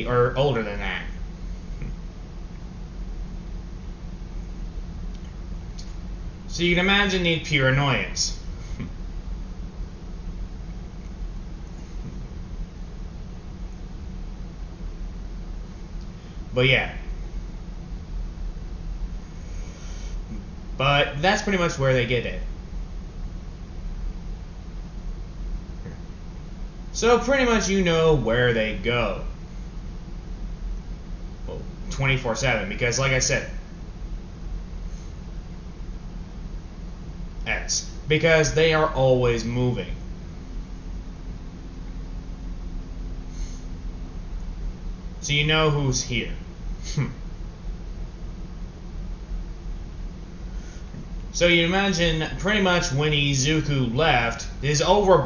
Or older than that. So you can imagine the pure annoyance. But yeah. But that's pretty much where they get it. So pretty much you know where they go. 24/7, because like I said, because they are always moving. So you know who's here. So you imagine pretty much when Izuku left, his over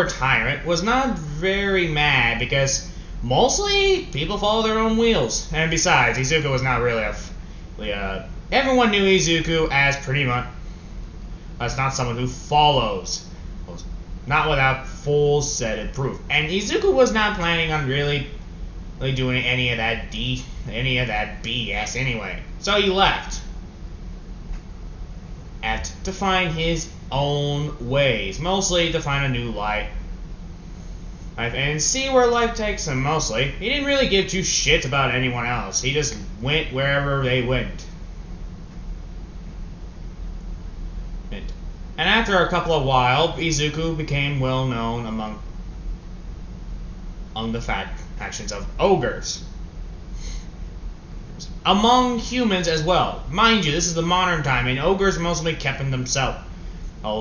tyrant was not very mad, because mostly people follow their own wheels. And besides, Izuku was not really everyone knew Izuku as pretty much as not someone who follows, not without full set of proof. And Izuku was not planning on really doing any of that BS anyway. So he left to find his own ways, mostly to find a new life and see where life takes him. Mostly, he didn't really give two shits about anyone else. He just went wherever they went. And after a couple of while, Izuku became well known among the factions of ogres, among humans as well. Mind you, this is the modern time, and ogres mostly kept themselves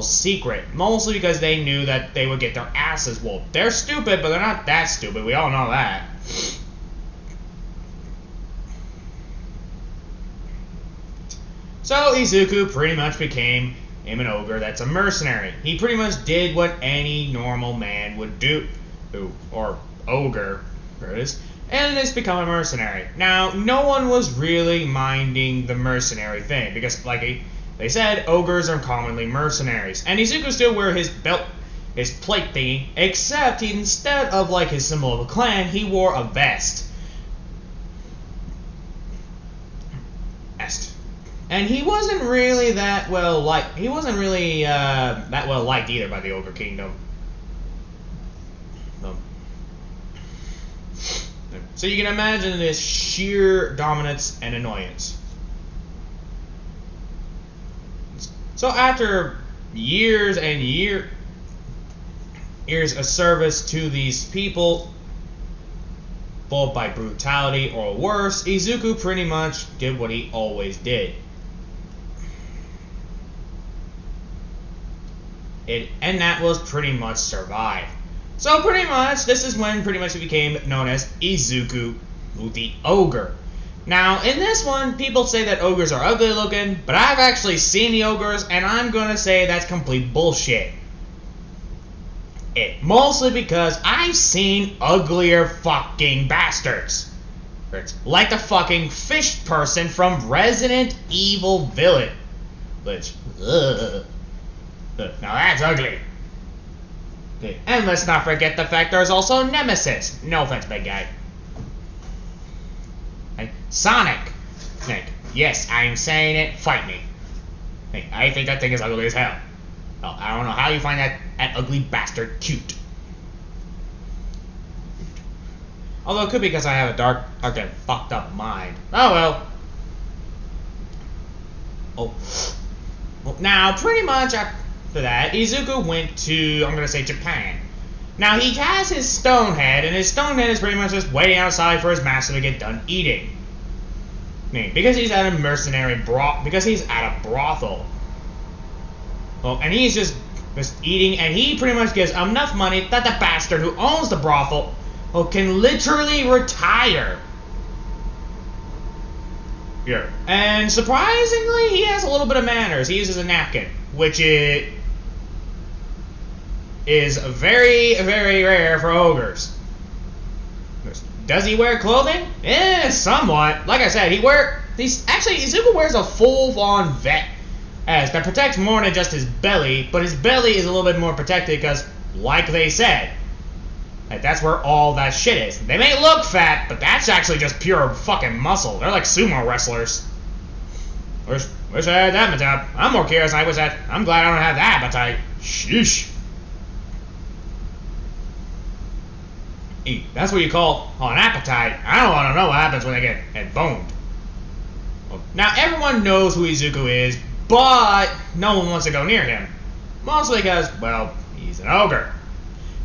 secret, mostly because they knew that they would get their asses whooped. They're stupid, but they're not that stupid. We all know that. So Izuku pretty much became an ogre that's a mercenary. He pretty much did what any normal man would do, or ogre, there it is, and it's become a mercenary. Now, no one was really minding the mercenary thing, because like they said, ogres are commonly mercenaries. And Izuku still wear his belt, his plate thingy, except instead of like his symbol of a clan, he wore a vest. And he wasn't really that well liked. He wasn't really that well liked either by the Ogre Kingdom. So you can imagine this sheer dominance and annoyance. So after years and years of service to these people, followed by brutality or worse, Izuku pretty much did what he always did. and that was pretty much survive. So pretty much, this is when pretty much it became known as Izuku the Ogre. Now, in this one, people say that ogres are ugly looking, but I've actually seen the ogres, and I'm gonna say that's complete bullshit. Mostly because I've seen uglier fucking bastards. Like the fucking fish person from Resident Evil Village. Which, now that's ugly. Okay. And let's not forget the fact there's also Nemesis. No offense, big guy. Okay. Sonic. Yes, I'm saying it. Fight me. I think that thing is ugly as hell. Well, I don't know how you find that ugly bastard cute. Although it could be because I have a dark and fucked up mind. Oh well. Well, now pretty much after that, Izuku went to, I'm gonna say, Japan. Now he has his stone head, and his stone head is pretty much just waiting outside for his master to get done eating. Because he's at a because he's at a brothel. Well, and he's just eating, and he pretty much gives enough money that the bastard who owns the brothel can literally retire. Yeah. And surprisingly, he has a little bit of manners. He uses a napkin, which is very, very rare for ogres. Does he wear clothing? Somewhat. Like I said, Izuku wears a full-on vest that protects more than just his belly, but his belly is a little bit more protected because, like they said, that's where all that shit is. They may look fat, but that's actually just pure fucking muscle. They're like sumo wrestlers. Wish I had that appetite. I'm more curious. I'm glad I don't have that appetite. Sheesh. That's what you call an appetite. I don't want to know what happens when they get boned. Now, everyone knows who Izuku is, but no one wants to go near him. Mostly because, well, he's an ogre.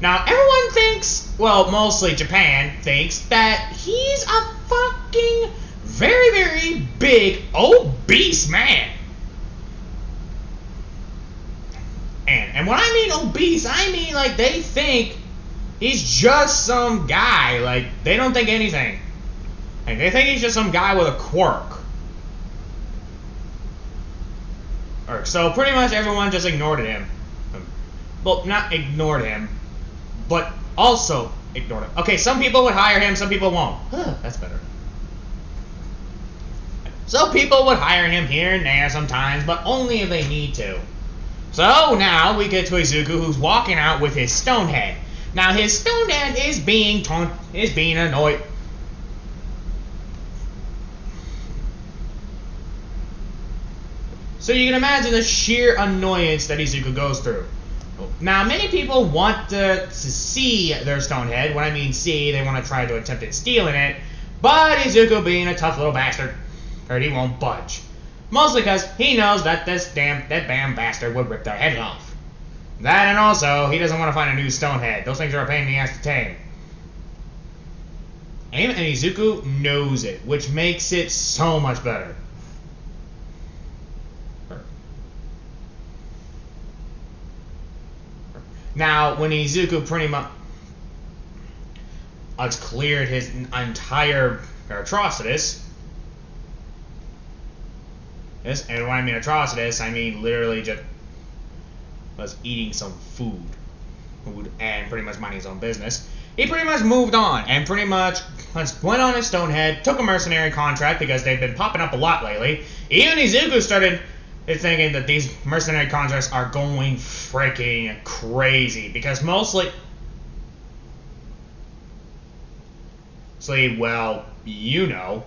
Now, everyone thinks, well, mostly Japan thinks, that he's a fucking very, very big, obese man. And when I mean obese, I mean like they think he's just some guy. Like, they don't think anything. Like, they think he's just some guy with a quirk. So pretty much everyone just ignored him. Well, not ignored him, but also ignored him. Okay, some people would hire him, some people won't. That's better. So people would hire him here and there sometimes, but only if they need to. So now we get to Izuku, who's walking out with his stone head. Now his stone head is being annoyed. So you can imagine the sheer annoyance that Izuku goes through. Now, many people want to see their stone head. When I mean see, they want to try to attempt at stealing it. But Izuku, being a tough little bastard, he won't budge. Mostly because he knows that that damn bastard would rip their head off. That, and also, he doesn't want to find a new stone head. Those things are a pain in the ass to tame. And Izuku knows it, which makes it so much better. Now, when Izuku pretty much cleared his entire atrocitus, yes, and when I mean atrocitus, I mean literally just was eating some food and pretty much minding his own business. He pretty much moved on and pretty much went on his stone head, took a mercenary contract because they've been popping up a lot lately. Even Izuku started thinking that these mercenary contracts are going freaking crazy because mostly, well, you know,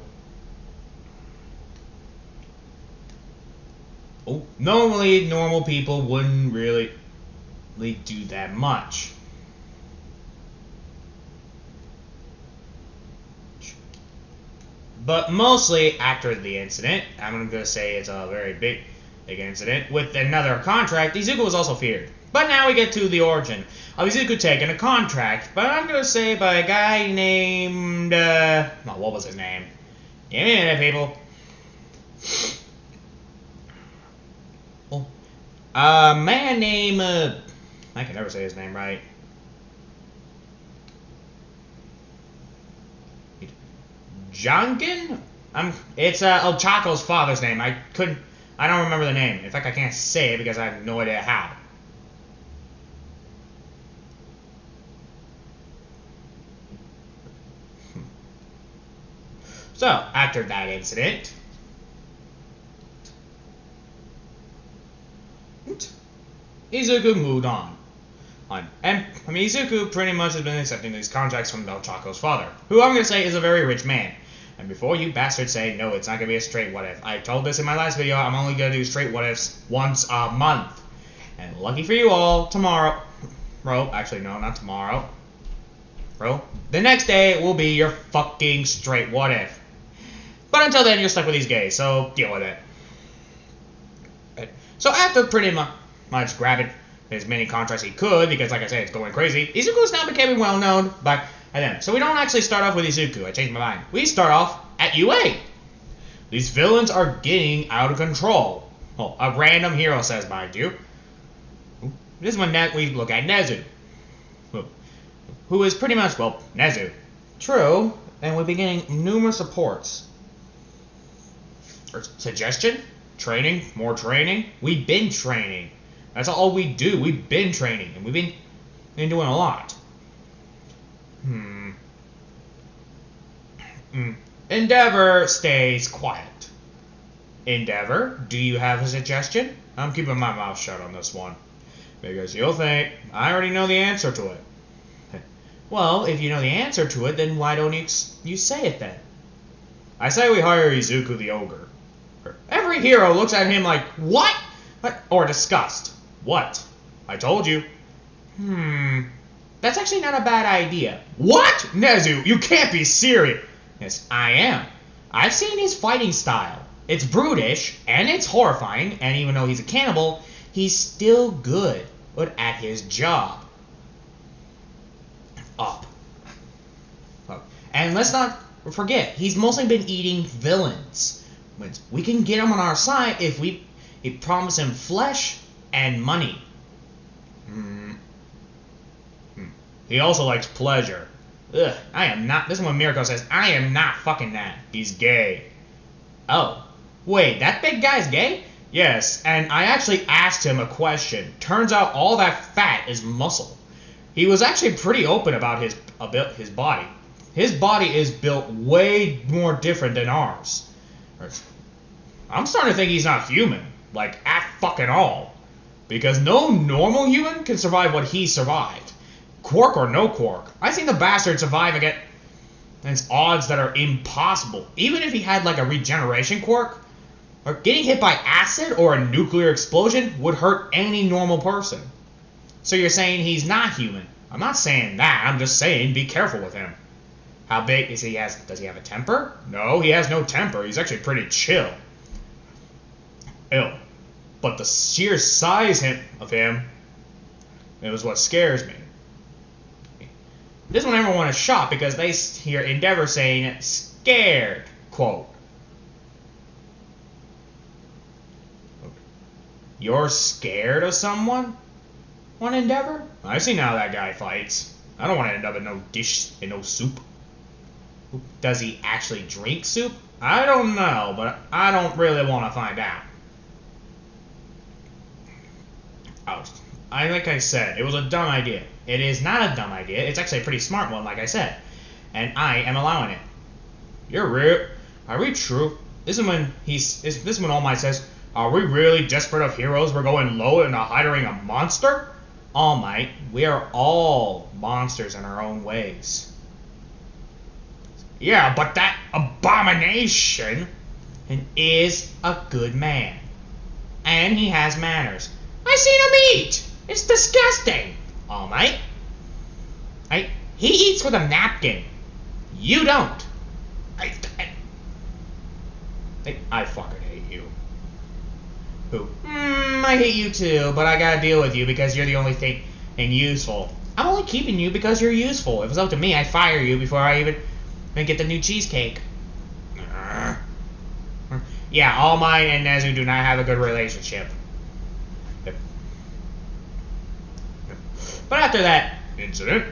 normally normal people wouldn't really do that much. But mostly after the incident, I'm going to say it's a very big incident, with another contract, Izuku was also feared. But now we get to the origin of Izuku taking a contract, but I'm going to say by a guy named, what was his name? Give me a minute, people. A man named, I can never say his name right. Jonkin? It's Ochako's father's name. I don't remember the name. In fact, I can't say it because I have no idea how. So, after that incident, Izuku moved on. And Izuku pretty much has been accepting these contracts from Chaco's father, who I'm going to say is a very rich man. And before you bastards say, no, it's not going to be a straight what if, I told this in my last video, I'm only going to do straight what ifs once a month. And lucky for you all, tomorrow, actually no, not tomorrow, the next day will be your fucking straight what if. But until then, you're stuck with these gays, so deal with it. So after pretty much grabbing as many contracts he could, because like I said, it's going crazy, Izuku's now becoming well known by them. So we don't actually start off with Izuku, I changed my mind. We start off at UA. These villains are getting out of control. Well, a random hero says, mind you. This is when we look at Nezu, who is pretty much, well, Nezu. True, and we've been getting numerous reports. Suggestion? Training? More training? We've been training. That's all we do. We've been training, and we've been doing a lot. Endeavor stays quiet. Endeavor, do you have a suggestion? I'm keeping my mouth shut on this one, because you'll think I already know the answer to it. Well, if you know the answer to it, then why don't you say it then? I say we hire Izuku the Ogre. Every hero looks at him like, what? Or disgust. What? I told you. That's actually not a bad idea. What? Nezu, you can't be serious. Yes, I am. I've seen his fighting style. It's brutish, and it's horrifying, and even though he's a cannibal, he's still good at his job. And let's not forget, he's mostly been eating villains. We can get him on our side if we promise him flesh and money. He also likes pleasure. Ugh, I am not. This is when Mirko says, I am not fucking that. He's gay. Oh, wait, that big guy's gay? Yes, and I actually asked him a question. Turns out all that fat is muscle. He was actually pretty open about his body. His body is built way more different than ours. I'm starting to think he's not human. Like, at fucking all. Because no normal human can survive what he survived. Quark or no quark. I've seen the bastard survive against odds that are impossible. Even if he had like a regeneration quirk, or getting hit by acid or a nuclear explosion would hurt any normal person. So you're saying he's not human. I'm not saying that. I'm just saying be careful with him. How big is he? Does he have a temper? No, he has no temper. He's actually pretty chill. But the sheer size of him, it was what scares me. This one everyone is shocked because they hear Endeavor saying scared, quote. You're scared of someone? Want Endeavor? I've seen how that guy fights. I don't want to end up in no dish, in no soup. Does he actually drink soup? I don't know, but I don't really want to find out. Like I said, it was a dumb idea. It is not a dumb idea. It's actually a pretty smart one, like I said. And I am allowing it. You're real. Are we true? This is when All Might says, are we really desperate of heroes? We're going low and hiring a monster? All Might, we are all monsters in our own ways. Yeah, but that abomination is a good man. And he has manners. I seen him eat! It's disgusting! All Might. He eats with a napkin. You don't. I fucking hate you. Who? I hate you too, but I gotta deal with you because you're the only thing useful. I'm only keeping you because you're useful. If it was up to me, I'd fire you before I even get the new cheesecake. Yeah, All Might and Nezu do not have a good relationship. But after that incident,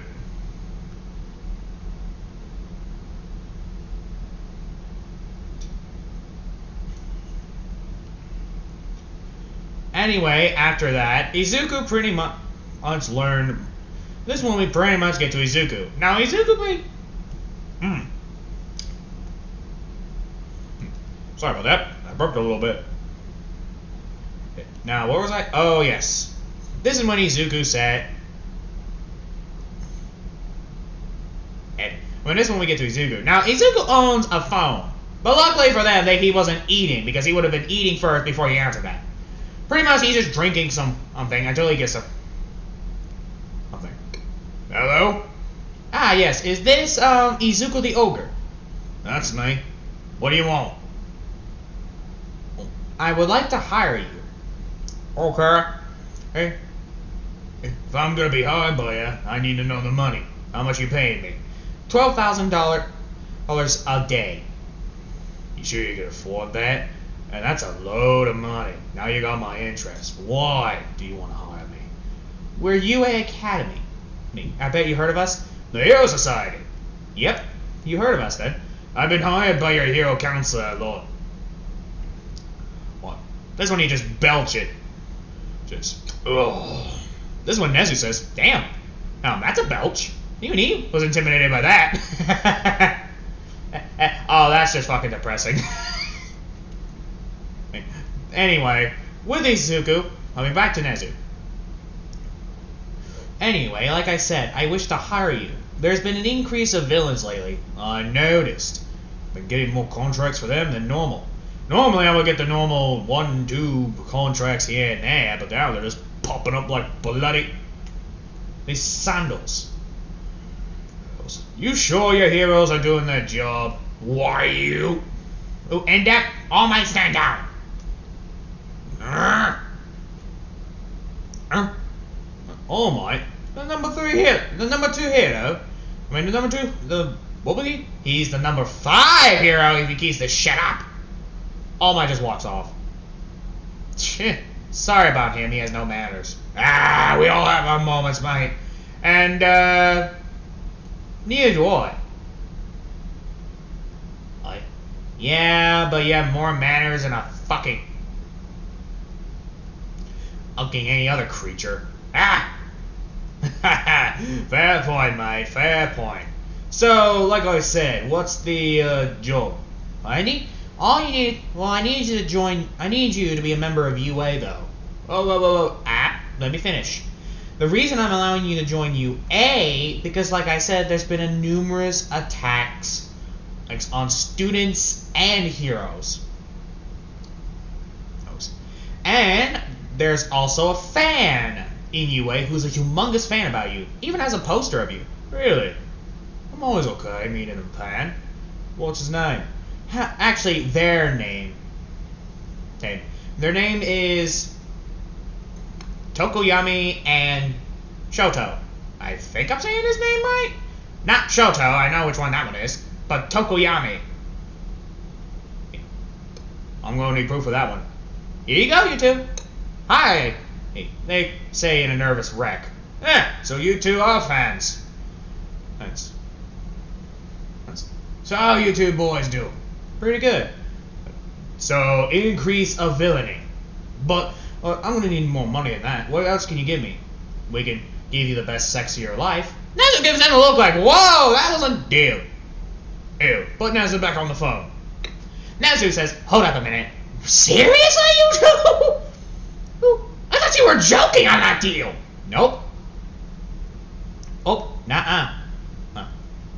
anyway, after that, Izuku pretty much learned. This one we pretty much get to Izuku. Now Izuku Sorry about that. I burped a little bit. Now, what was I? Oh, yes. This is when Izuku said. When this one we get to Izuku. Now, Izuku owns a phone. But luckily for them, he wasn't eating, because he would have been eating first before he answered that. Pretty much, he's just drinking something until he gets something. Hello? Ah, yes. Is this, Izuku the Ogre? That's me. What do you want? I would like to hire you. Okay. Hey, if I'm gonna be hired by you, I need to know the money. How much you paying me? $12,000 a day. You sure you can afford that? And that's a load of money. Now you got my interest. Why do you want to hire me? We're UA Academy. I bet you heard of us? The Hero Society. Yep, you heard of us then. I've been hired by your hero counselor, Lord. What? This one you just belch it. Ugh. This one Nezu says, damn, that's a belch. Even he was intimidated by that. Oh, that's just fucking depressing. Anyway, with Izuku, I'll be back to Nezu. Anyway, like I said, I wish to hire you. There's been an increase of villains lately. I noticed. Been getting more contracts for them than normal. Normally I would get the normal 1-2 contracts here and there, but now they're just popping up like bloody... These sandals. You sure your heroes are doing their job? Why you? Oh, and that, all might stand down. All might. The number 3 hero. The number 2 hero. I mean, the number 2. What was he? He's the number 5 hero if he keeps to shut up. All Might just walks off. Sorry about him. He has no manners. We all have our moments, mate. And neither do I. Yeah, but you have more manners than a fucking any other creature. Fair point, mate. Fair point. So, like I said, what's the job? I need you to join. I need you to be a member of UA, though. Whoa. Let me finish. The reason I'm allowing you to join UA because, like I said, there's been a numerous attacks on students and heroes. And there's also a fan in UA who's a humongous fan about you, even has a poster of you. Really? I'm always okay meeting a fan. What's his name? Actually, their name. Okay. Their name is Tokoyami and Shoto. I think I'm saying his name right? Not Shoto, I know which one that one is, but Tokoyami. I'm going to need proof of that one. Here you go, you two. Hi. They say in a nervous wreck. So you two are fans. Thanks. So how you two boys do? Pretty good. So, increase of villainy. But, I'm gonna need more money than that. What else can you give me? We can give you the best sex of your life. Nezu gives him a look like, whoa, that was a deal. Ew. Put Nezu back on the phone. Nezu says, hold up a minute. Seriously, you two? I thought you were joking on that deal. Nope. Oh, nuh-uh.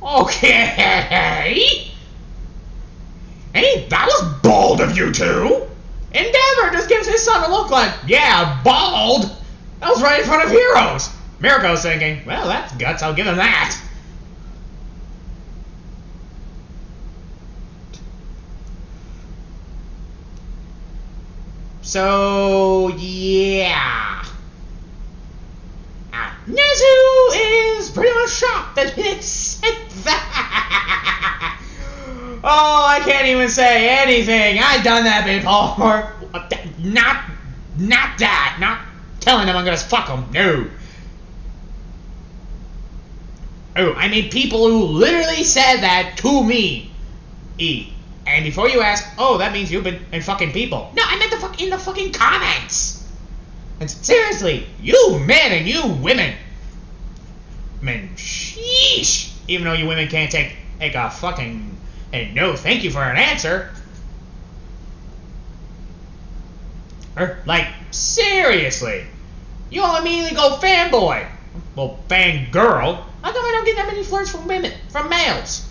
Okay. Hey, that was bold of you two. Endeavor just gives his son a look like, yeah, bald. That was right in front of heroes. Mirko's thinking, well, that's guts, I'll give him that. So, yeah. Nezu is pretty much shocked that it said that. Oh, I can't even say anything. I've done that before. Not that. Not telling them I'm gonna fuck them. No. Oh, I mean people who literally said that to me. And before you ask, oh, that means you've been in fucking people. No, I meant in the fucking comments. And seriously, you men and you women. Man, sheesh. Even though you women can't take a fucking no thank you for an answer. Or, like, seriously. You all immediately go fanboy. Well, fangirl. How come I don't get that many flirts from males?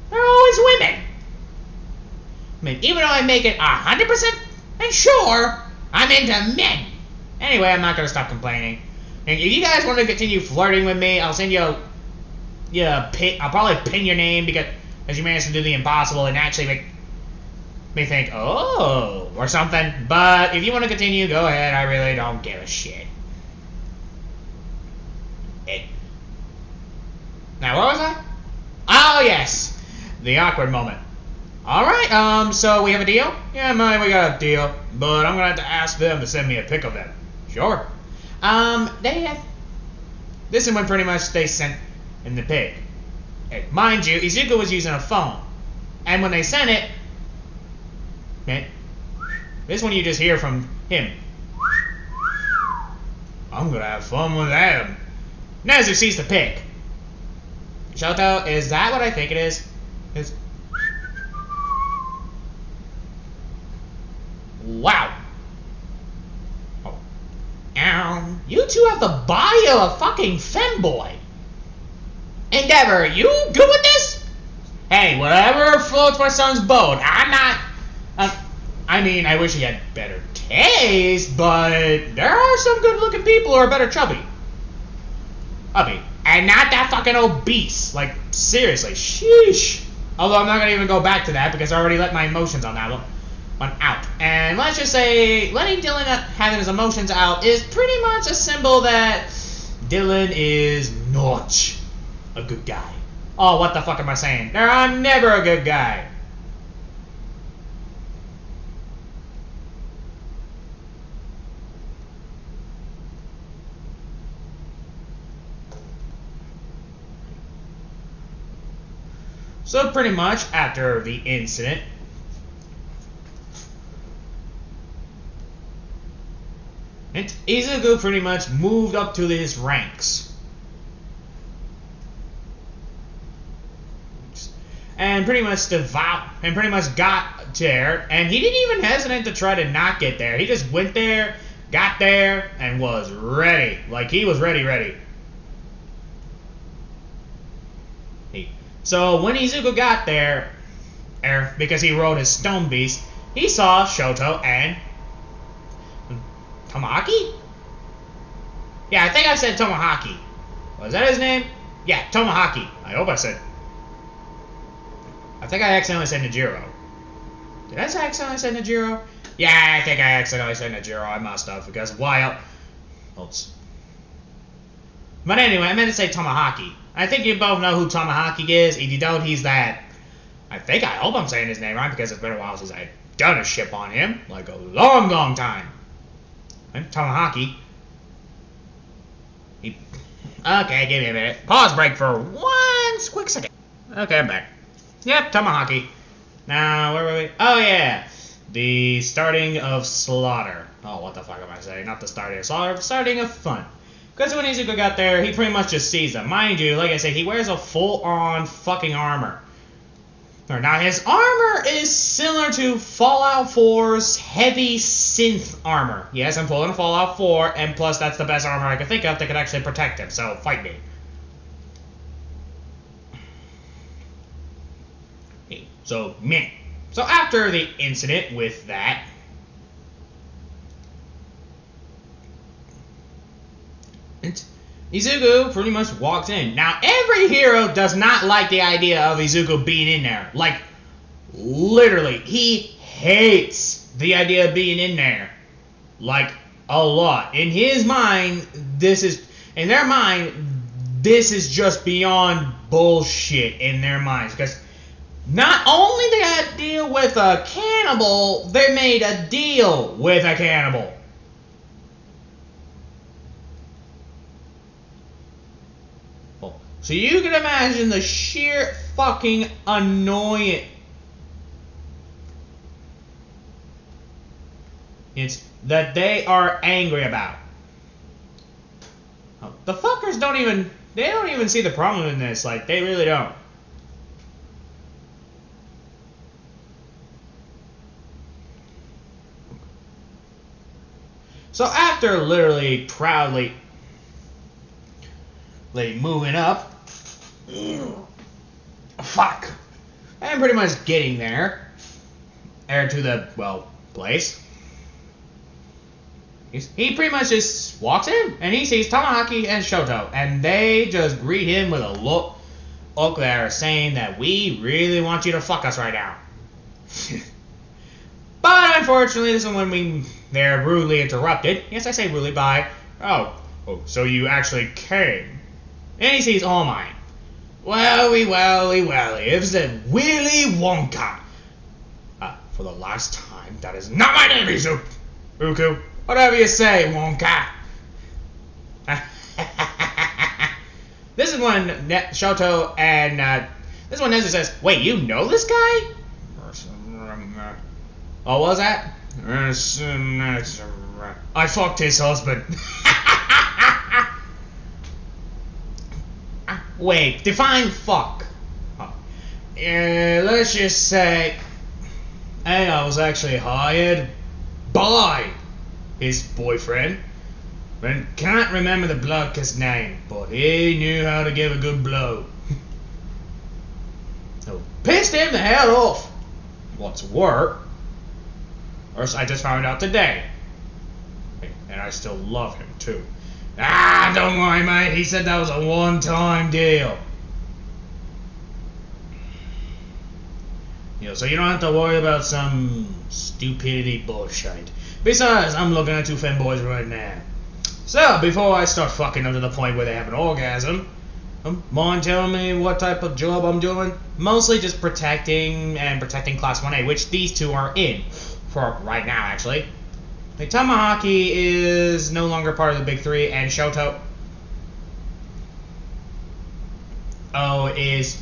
They're always women. I mean, even though I make it 100% and sure, I'm into men. Anyway, I'm not gonna stop complaining. And if you guys want to continue flirting with me, I'll send you I'll probably pin your name because you managed to do the impossible and actually make me think, oh, or something. But if you want to continue, go ahead. I really don't give a shit. Now, where was I? Oh, yes. The awkward moment. Alright, so we have a deal? Yeah, man, we got a deal. But I'm gonna have to ask them to send me a pic of them. Sure. This is when pretty much they sent in the pic. Hey, mind you, Izuku was using a phone. And when they sent it, man, this one you just hear from him. I'm gonna have fun with them. Nezu sees the pic. Shoto, is that what I think it is? Wow. Oh. Ow. You two have the body of a fucking femboy. Endeavor, you good with this? Hey, whatever floats my son's boat. I'm not... I mean, I wish he had better taste, but there are some good-looking people who are better chubby. And not that fucking obese. Like, seriously. Sheesh. Although I'm not going to even go back to that because I already let my emotions on that one out. And let's just say, letting Dylan having his emotions out is pretty much a symbol that Dylan is not a good guy. Oh, what the fuck am I saying? I'm never a good guy. So pretty much after the incident, Izuku pretty much moved up to his ranks. And pretty much got there, and he didn't even hesitate to try to not get there. He just went there, got there, and was ready. Like, he was ready. So when Izuku got there, because he rode his stone beast, he saw Shoto and Tomohaki? Yeah, I think I said Tomohaki. Was that his name? Yeah, Tomohaki. I hope I said. I think I accidentally said Nejiro. Did I accidentally say Nejiro? Yeah, I think I accidentally said Nejiro. I must have, because why else? But anyway, I meant to say Tomohaki. I think you both know who Tomohaki is. If you don't, he's that. I hope I'm saying his name right because it's been a while since I've done a ship on him. Like a long time. And Tomohaki. Okay, give me a minute. Pause break for 1 quick second. Okay, I'm back. Yep, Tomohaki. Now, where were we? Oh, yeah. The starting of slaughter. Oh, what the fuck am I saying? Not the starting of slaughter, the starting of fun. Because when Izuku got there, he pretty much just sees them. Mind you, like I said, he wears a full-on fucking armor. Now, his armor is similar to Fallout 4's heavy synth armor. Yes, I'm pulling Fallout 4, and plus that's the best armor I could think of that could actually protect him, so fight me. So, meh. So after the incident with that, Izuku pretty much walks in. Now, every hero does not like the idea of Izuku being in there. Like, literally, he hates the idea of being in there. Like, a lot. In his mind, in their mind, this is just beyond bullshit in their minds. Because not only they had to deal with a cannibal, they made a deal with a cannibal. So you can imagine the sheer fucking annoyance that they are angry about. The fuckers don't even see the problem in this. Like, they really don't. So after literally proudly moving up, fuck, and pretty much getting there to the, place, he pretty much just walks in, and he sees Tamahaki and Shoto, and they just greet him with a look there saying that we really want you to fuck us right now. But unfortunately, this is when they're rudely interrupted. Yes, I say rudely by, oh, so you actually came. And he sees All Might. Welly, it's the Willy Wonka. For the last time, that is not my name, Izuku. Whatever you say, Wonka. This is when Shoto and this one Nezu says, wait, you know this guy? Oh, what was that? I fucked his husband. Wait, define fuck. Let's just say, I was actually hired by his boyfriend. And can't remember the bloke's name, but he knew how to give a good blow. So pissed him the hell off. What's worse, I just found out today. And I still love him too. Don't worry, mate. He said that was a one-time deal. So you don't have to worry about some stupidity bullshit. Besides, I'm looking at two femboys right now. So, before I start fucking them to the point where they have an orgasm, mind telling me what type of job I'm doing? Mostly just protecting Class 1A, which these two are in for right now, actually. Tamahaki is no longer part of the Big Three, and Shoto is,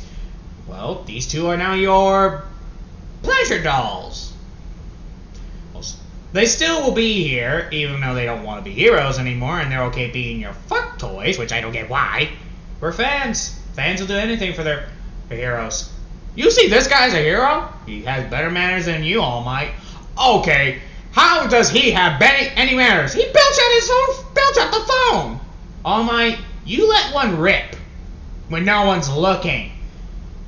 these two are now your pleasure dolls. They still will be here, even though they don't want to be heroes anymore, and they're okay being your fuck toys, which I don't get why. We're fans. Fans will do anything for their heroes. You see this guy's a hero? He has better manners than you, All Might. Okay, how does he have any manners? He belched out the phone. All Might, you let one rip when no one's looking.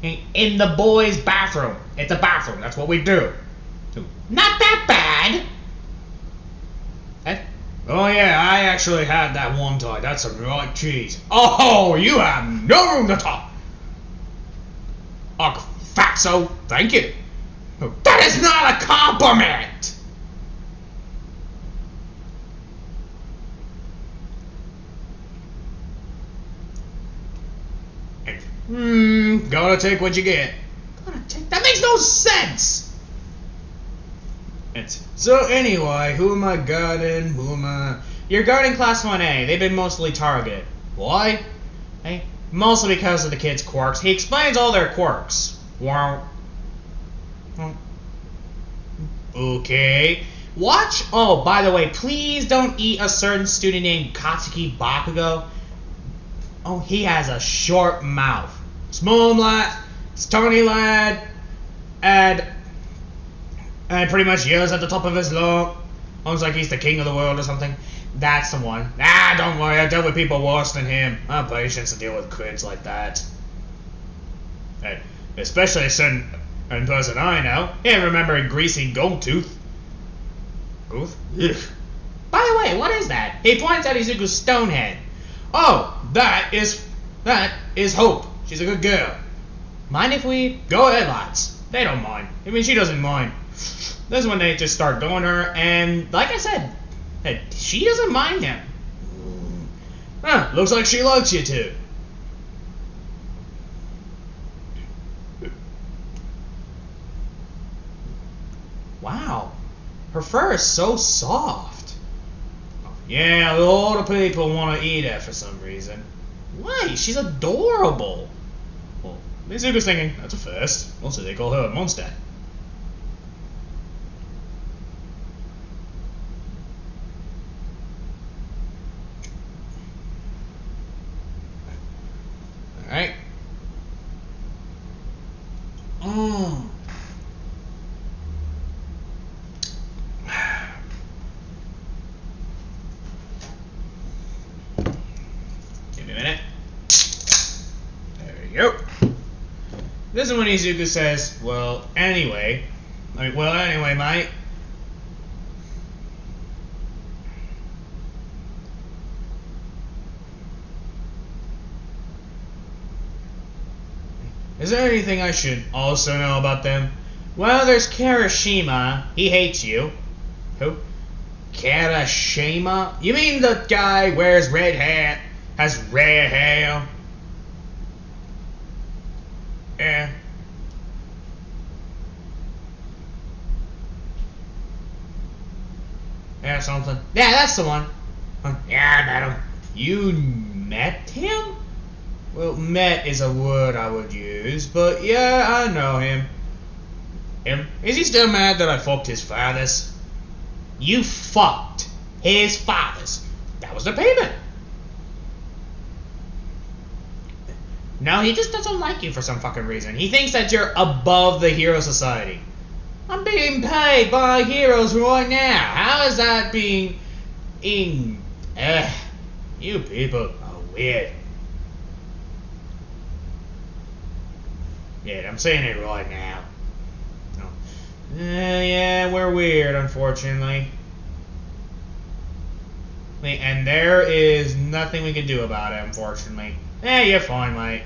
In the boys' bathroom. It's a bathroom, that's what we do. Not that bad. Oh yeah, I actually had that one time. That's some right cheese. Oh, you have no room to talk. Fatso, thank you. That is not a compliment. Gotta take what you get. That makes no sense. So anyway, who am I guarding? You're guarding Class 1A. They've been mostly targeted. Why? Mostly because of the kids' quirks. He explains all their quirks. Wow. Okay. Watch. Oh, by the way, please don't eat a certain student named Katsuki Bakugo. Oh, he has a short mouth. Small lad, stony lad, and pretty much yells at the top of his lungs. Looks like he's the king of the world or something. That's the one. Don't worry, I dealt with people worse than him. I have patience to deal with kids like that. Especially a certain person I know. Yeah, remember Greasy Goldtooth. Goof? Ugh. By the way, what is that? He points at Izuku's stone head. Oh, that is Hope. She's a good girl. Mind if we go ahead, lads? They don't mind. I mean, she doesn't mind. This is when they just start doing her, and like I said, she doesn't mind him. Looks like she likes you too. Wow, her fur is so soft. Yeah, a lot of people want to eat it for some reason. Why? She's adorable. Well, Izuku's thinking, that's a first. Also, they call her a monster. Alright. Give me a minute. There we go. This is when Izuku says, well, anyway, mate. Is there anything I should also know about them? Well, there's Kirishima. He hates you. Who? Kirishima? You mean the guy wears red hair, has red hair? Yeah. Yeah, something. Yeah, that's the one. Yeah, I met him. You met him? Well, met is a word I would use, but yeah, I know him. Him? Is he still mad that I fucked his fathers? You fucked his fathers. That was the payment. No, he just doesn't like you for some fucking reason. He thinks that you're above the hero society. I'm being paid by heroes right now. How is that being... you people are weird. Yeah, I'm saying it right now. No. Yeah, we're weird, unfortunately. And there is nothing we can do about it, unfortunately. You're fine, mate.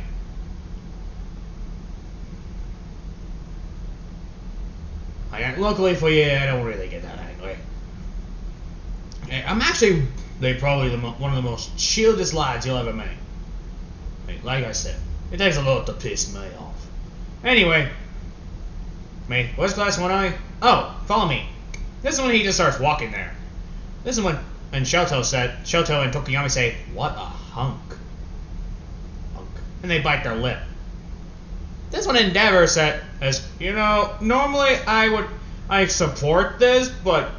Luckily for you, I don't really get that anyway. I'm actually probably one of the most shieldest lads you'll ever meet. Like I said, it takes a lot to piss me off. Anyway, what's class 1I? Oh, follow me. This is when he just starts walking there. This is when Shoto and Tokuyami say, what a hunk. And they bite their lip. This one Endeavor says, normally I support this, but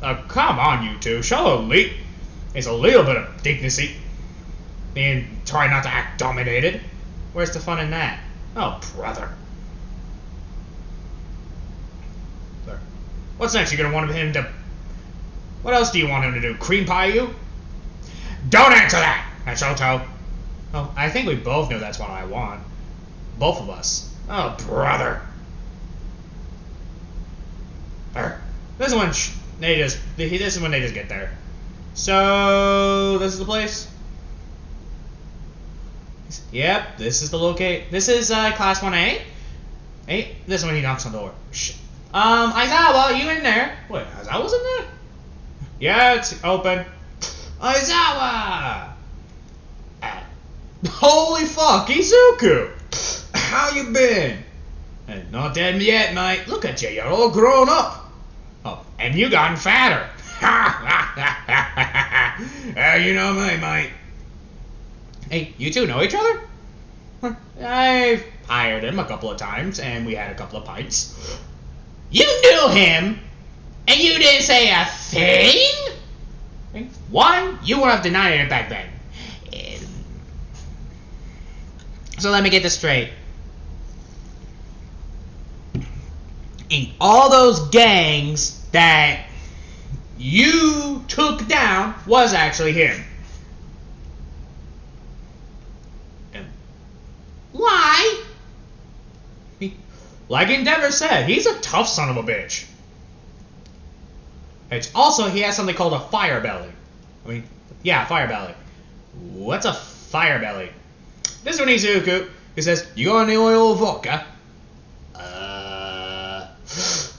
come on, you two, show a little bit of dignity and try not to act dominated. Where's the fun in that? Oh, brother. What's next? You're gonna want him to... What else do you want him to do? Cream pie you? Don't answer that, Shoto. Oh, I think we both know that's what I want. Both of us. Oh, brother. This one, this is when they just get there. So, this is the place? Yep, this is the locate. This is class 1A. Hey, this is when he knocks on the door. Shit. Aizawa, you in there? Wait, Aizawa's in there? Yeah, it's open. Aizawa! Holy fuck, Izuku! How you been? Not dead yet, mate. Look at you, you're all grown up. Oh, and you gotten fatter. You know me, mate. Hey, you two know each other? I've hired him a couple of times, and we had a couple of pints. You knew him, and you didn't say a thing? One, you would have denied it back then. So let me get this straight. In all those gangs that you took down was actually him. Why? Like Endeavor said, he's a tough son of a bitch. It's also, he has something called a fire belly. Fire belly. What's a fire belly? This one Izuku, who says, you got any oil or vodka?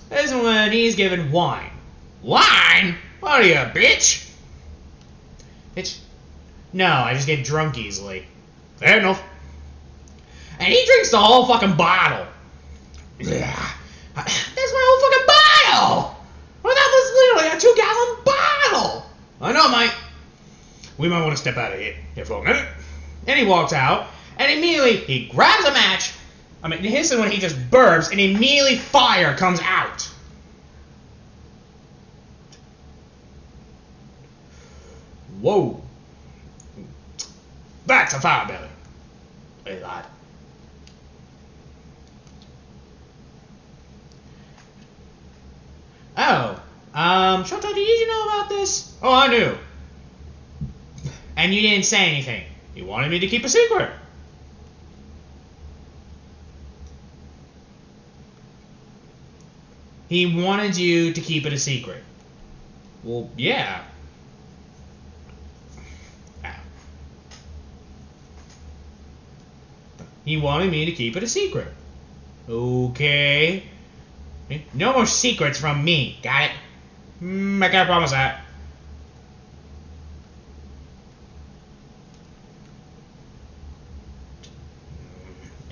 This one he's given wine. Wine? What are you, bitch? Bitch? No, I just get drunk easily. Fair enough. And he drinks the whole fucking bottle. Yeah. That's my whole fucking bottle! Well, that was literally a 2-gallon bottle! I know, mate. We might want to step out of here for a minute. And he walks out, and immediately he grabs a match. I mean, this is when he just burps, and immediately fire comes out. Whoa. That's a fire belly. Wait, lad. Oh, Shoto, did you know about this? Oh, I knew. And you didn't say anything. You wanted me to keep a secret. He wanted you to keep it a secret. Well, yeah. He wanted me to keep it a secret. Okay. No more secrets from me. Got it? I can't promise that.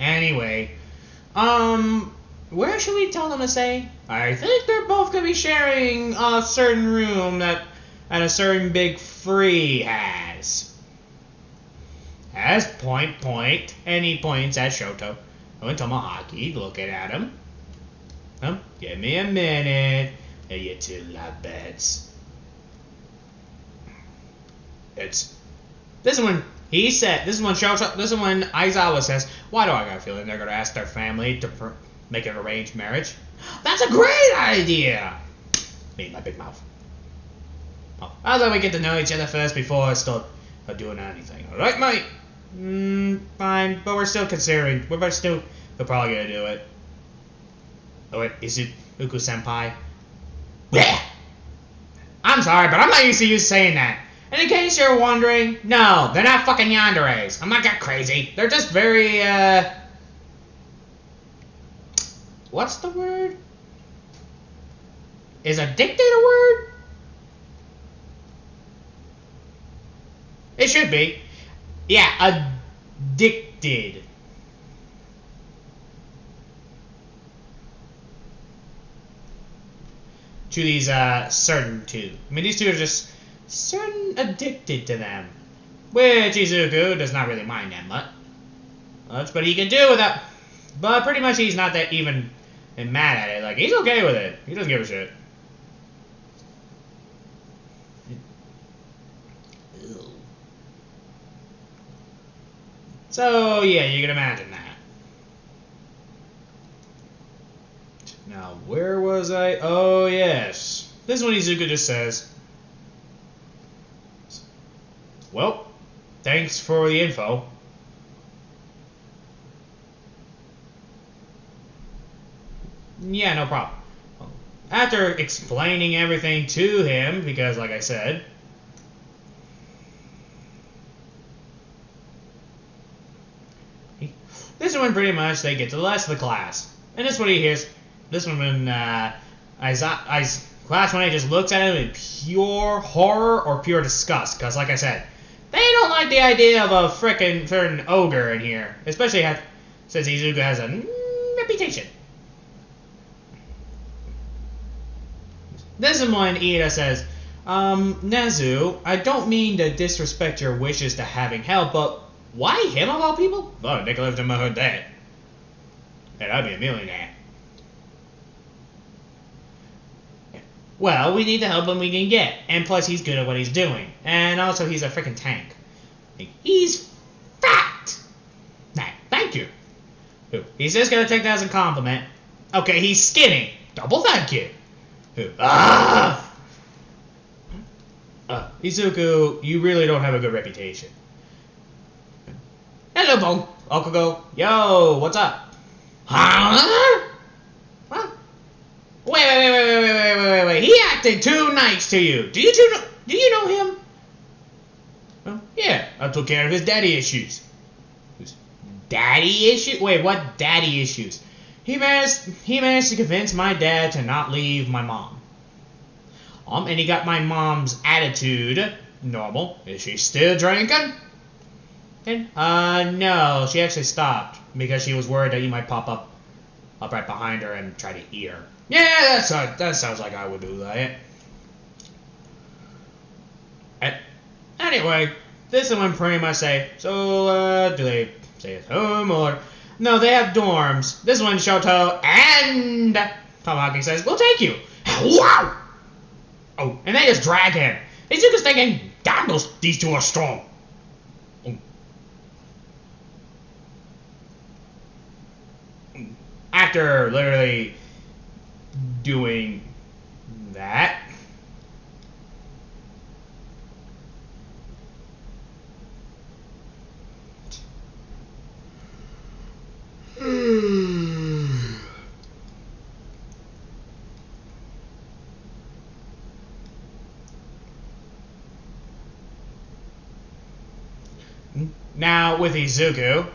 Anyway, where should we tell them to stay? I think they're both gonna be sharing a certain room that a certain big free has. As point, and he points at Shoto and Tomohaki, looking at him. Give me a minute, and you two love beds. This is when Aizawa says, why do I got a feeling they're gonna ask their family to make an arranged marriage? That's a great idea! Me, my big mouth. Well, I thought we get to know each other first before I start doing anything. Alright, mate? Fine, but we're still considering. We're probably gonna do it. Oh wait, Izuku-senpai? Blech! I'm sorry, but I'm not used to you saying that. And in case you're wondering, no, they're not fucking yanderes. I'm not that crazy. They're just very, what's the word? Is addicted a word? It should be. Yeah, addicted. To these, certain two. I mean, these two are just certain addicted to them. Which Izuku does not really mind that much. But he can do with that. But pretty much he's not that even mad at it. Like, he's okay with it. He doesn't give a shit. So, yeah, you can imagine that. Now, where was I? Oh, yes. This is when Izuku just says, well, thanks for the info. Yeah, no problem. After explaining everything to him, because like I said, this is when pretty much they get to the rest of the class. And this is what he hears. This one when Class 1A just looks at him in pure horror or pure disgust. Because like I said, they don't like the idea of a frickin' certain ogre in here. Especially since Izuku has a reputation. This is when Ida says, Nezu, I don't mean to disrespect your wishes to having help, but why him of all people? Oh, Nick lived in my hood that. And I'd be a millionaire. Well, we need the help when we can get. And plus, he's good at what he's doing. And also, he's a freaking tank. He's fat! Nah, thank you. He's just gonna take that as a compliment. Okay, he's skinny. Double thank you. Izuku, you really don't have a good reputation. Hello, Bon. Okugo. Yo, what's up? Huh? What? Wait. He acted too nice to you. Do you know him? Well, yeah, I took care of his daddy issues. Daddy issues? Wait, what daddy issues? He managed to convince my dad to not leave my mom. And he got my mom's attitude normal. Is she still drinking? And, no, she actually stopped because she was worried that you might pop up right behind her and try to eat her. Yeah, that sounds like I would do that. Anyway, this one pretty much say, so, do they stay at home or... No, they have dorms. This one, Shoto and Tomahawk says, we'll take you. Wow! Oh, and they just drag him. Izuku's thinking, damn, these two are strong. Oh. After literally doing that, now with Izuku,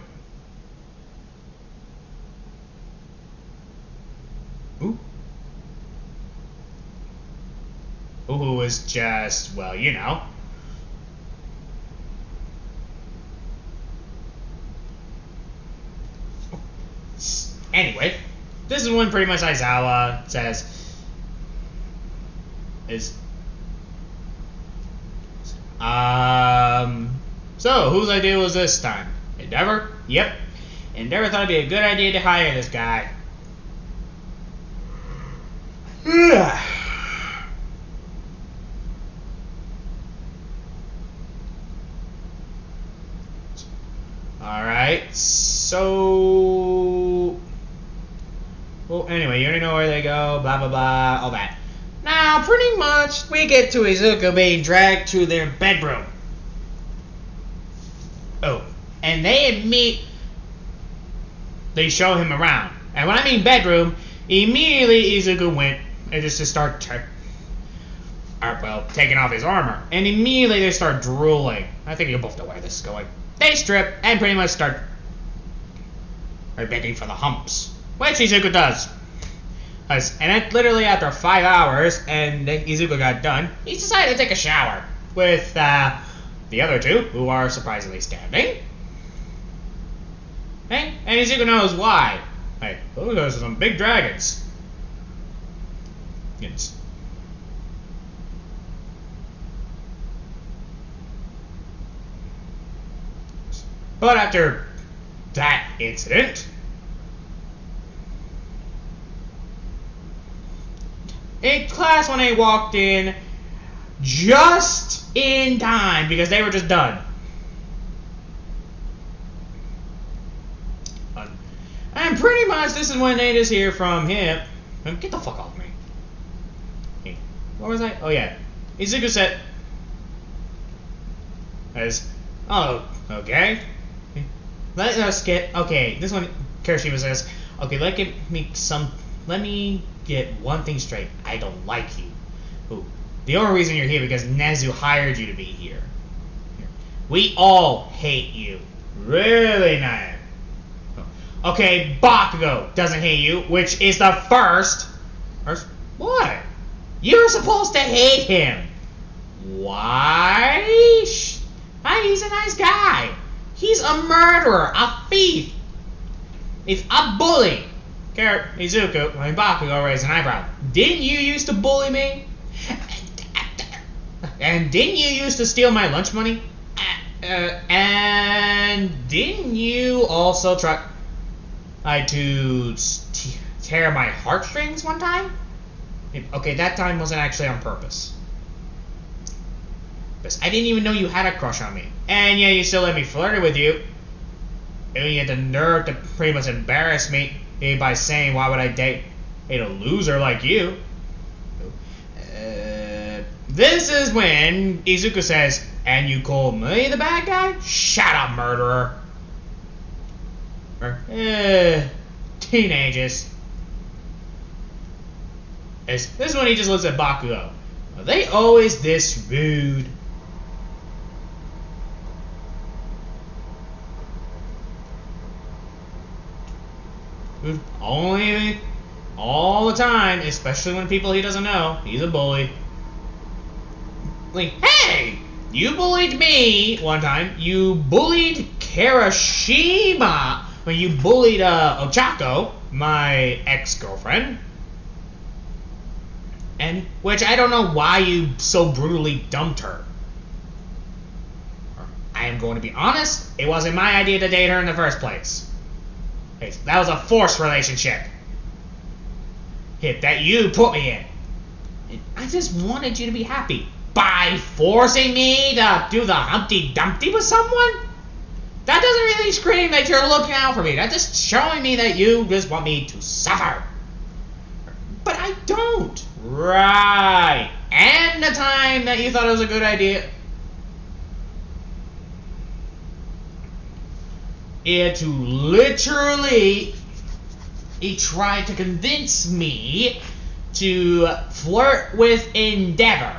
who is just, well, you know. Anyway, this is when pretty much Aizawa says, so whose idea was this time? Endeavor? Yep. Endeavor thought it'd be a good idea to hire this guy. Alright, so... Well, anyway, you already know where they go, blah blah blah, all that. Now, pretty much, we get to Izuku being dragged to their bedroom. Oh, and they show him around. And when I mean bedroom, immediately Izuku went and just to start taking off his armor. And immediately they start drooling. I think you both know where this is going. They strip and pretty much start begging for the humps, which Izuku does. And then literally after 5 hours and Izuku got done, he decided to take a shower with the other two, who are surprisingly standing. Okay? And Izuku knows why. Like, oh, those are some big dragons. Yes. But after that incident, in class when they walked in just in time because they were just done. And pretty much this is when they just hear from him. Get the fuck off me. Hey, what was I? Oh yeah. Izuku said, oh, okay. Let us get, okay, this one, Kirishima says, okay, let me get one thing straight. I don't like you. Ooh. The only reason you're here because Nezu hired you to be here. We all hate you. Really nice. Okay, Bakugo doesn't hate you, which is the first. What? You're supposed to hate him. Why? He's a nice guy. He's a murderer, a thief. He's a bully. Izuku, when Bakugo raised an eyebrow. Didn't you used to bully me? And didn't you used to steal my lunch money? And didn't you also try to tear my heartstrings one time? Okay, that time wasn't actually on purpose. I didn't even know you had a crush on me. And yeah, you still let me flirt with you. And you had the nerve to pretty much embarrass me by saying, why would I date a loser like you? This is when Izuku says, and you call me the bad guy? Shut up, murderer. Teenagers. This is when he just looks at Bakugo. Are they always this rude? Only all the time, especially when people he doesn't know. He's a bully. Like, hey, you bullied me one time. You bullied Kirishima when you bullied Ochako, my ex-girlfriend. And which I don't know why you so brutally dumped her. am going to be honest, it wasn't my idea to date her in the first place. Hey, that was a forced relationship. That you put me in. And I just wanted you to be happy. By forcing me to do the Humpty Dumpty with someone? That doesn't really scream that you're looking out for me. That's just showing me that you just want me to suffer. But I don't. Right. And the time that you thought it was a good idea. To literally, he tried to convince me to flirt with Endeavor.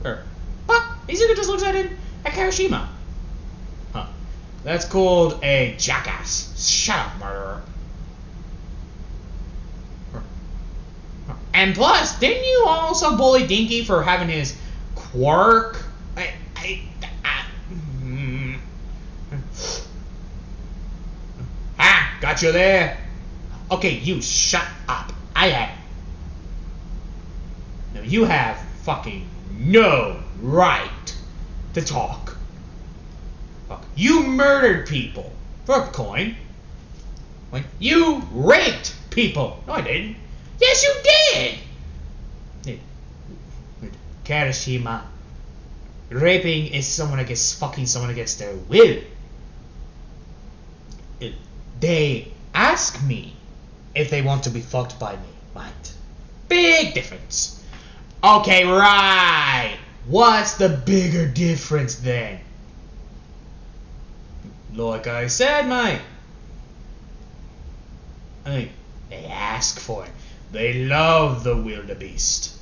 But Izuku just looks at it at Kirishima. Huh. That's called a jackass. Shut up, murderer. And plus, didn't you also bully Dinky for having his quirk? Got you there. Okay, you shut up. Now you have fucking no right to talk. Fuck. You murdered people for a coin. Like, you raped people. No, I didn't. Yes, you did. Kirishima, raping is someone fucking someone against their will. They ask me if they want to be fucked by me, right? Big difference. Okay, right. What's the bigger difference then? Like I said, mate. They ask for it. They love the wildebeest.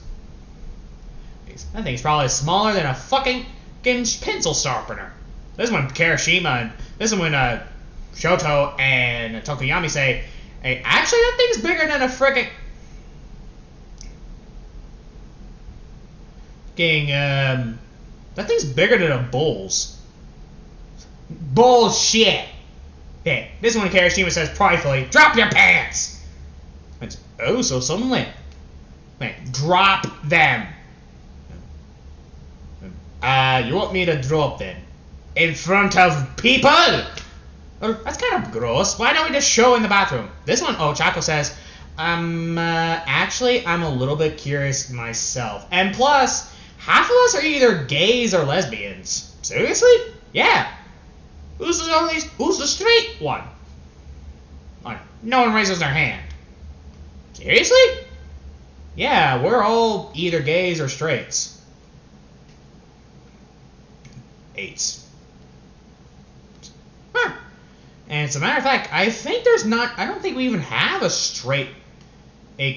I think it's probably smaller than a fucking pencil sharpener. This is when Kirishima and this is when Shoto and Tokoyami say, hey, actually that thing's bigger than a frickin' that thing's bigger than a bull's. Bullshit. Yeah, this is when Kirishima says pridefully, drop your pants. It's, oh, so suddenly. Man, drop them. You want me to drop them? In front of people? That's kind of gross. Why don't we just show in the bathroom? This one, Ochako says, actually, I'm a little bit curious myself. And plus, half of us are either gays or lesbians. Seriously? Yeah. Who's the straight one? No one raises their hand. Seriously? Yeah, we're all either gays or straights. Eights. Huh. And as a matter of fact, I don't think we even have a straight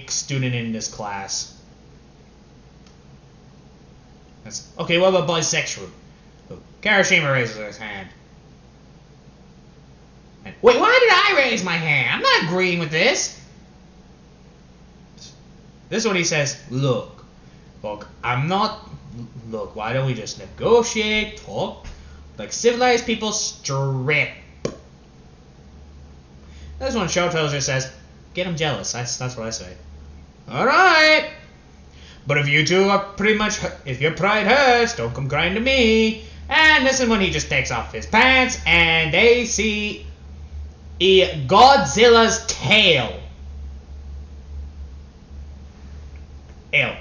student in this class. Okay, what about bisexual? Kirishima raises his hand. Wait, why did I raise my hand? I'm not agreeing with this. This is what he says. Look, why don't we just negotiate, talk, like civilized people strip. This one Shoto just says, get him jealous. That's what I say. Alright. But if you two are if your pride hurts, don't come crying to me. And this is when he just takes off his pants and they see a Godzilla's tail.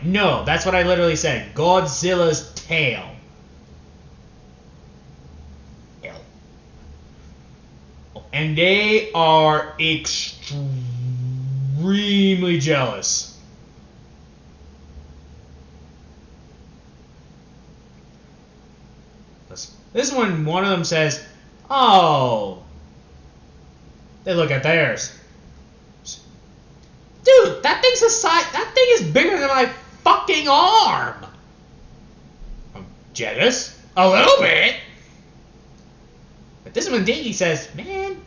No, that's what I literally said. Godzilla's tail. And they are extremely jealous. This is when one of them says, oh. They look at theirs. Dude, that thing is bigger than my fucking arm. I'm jealous. A little bit. But this is when Dinky says, man,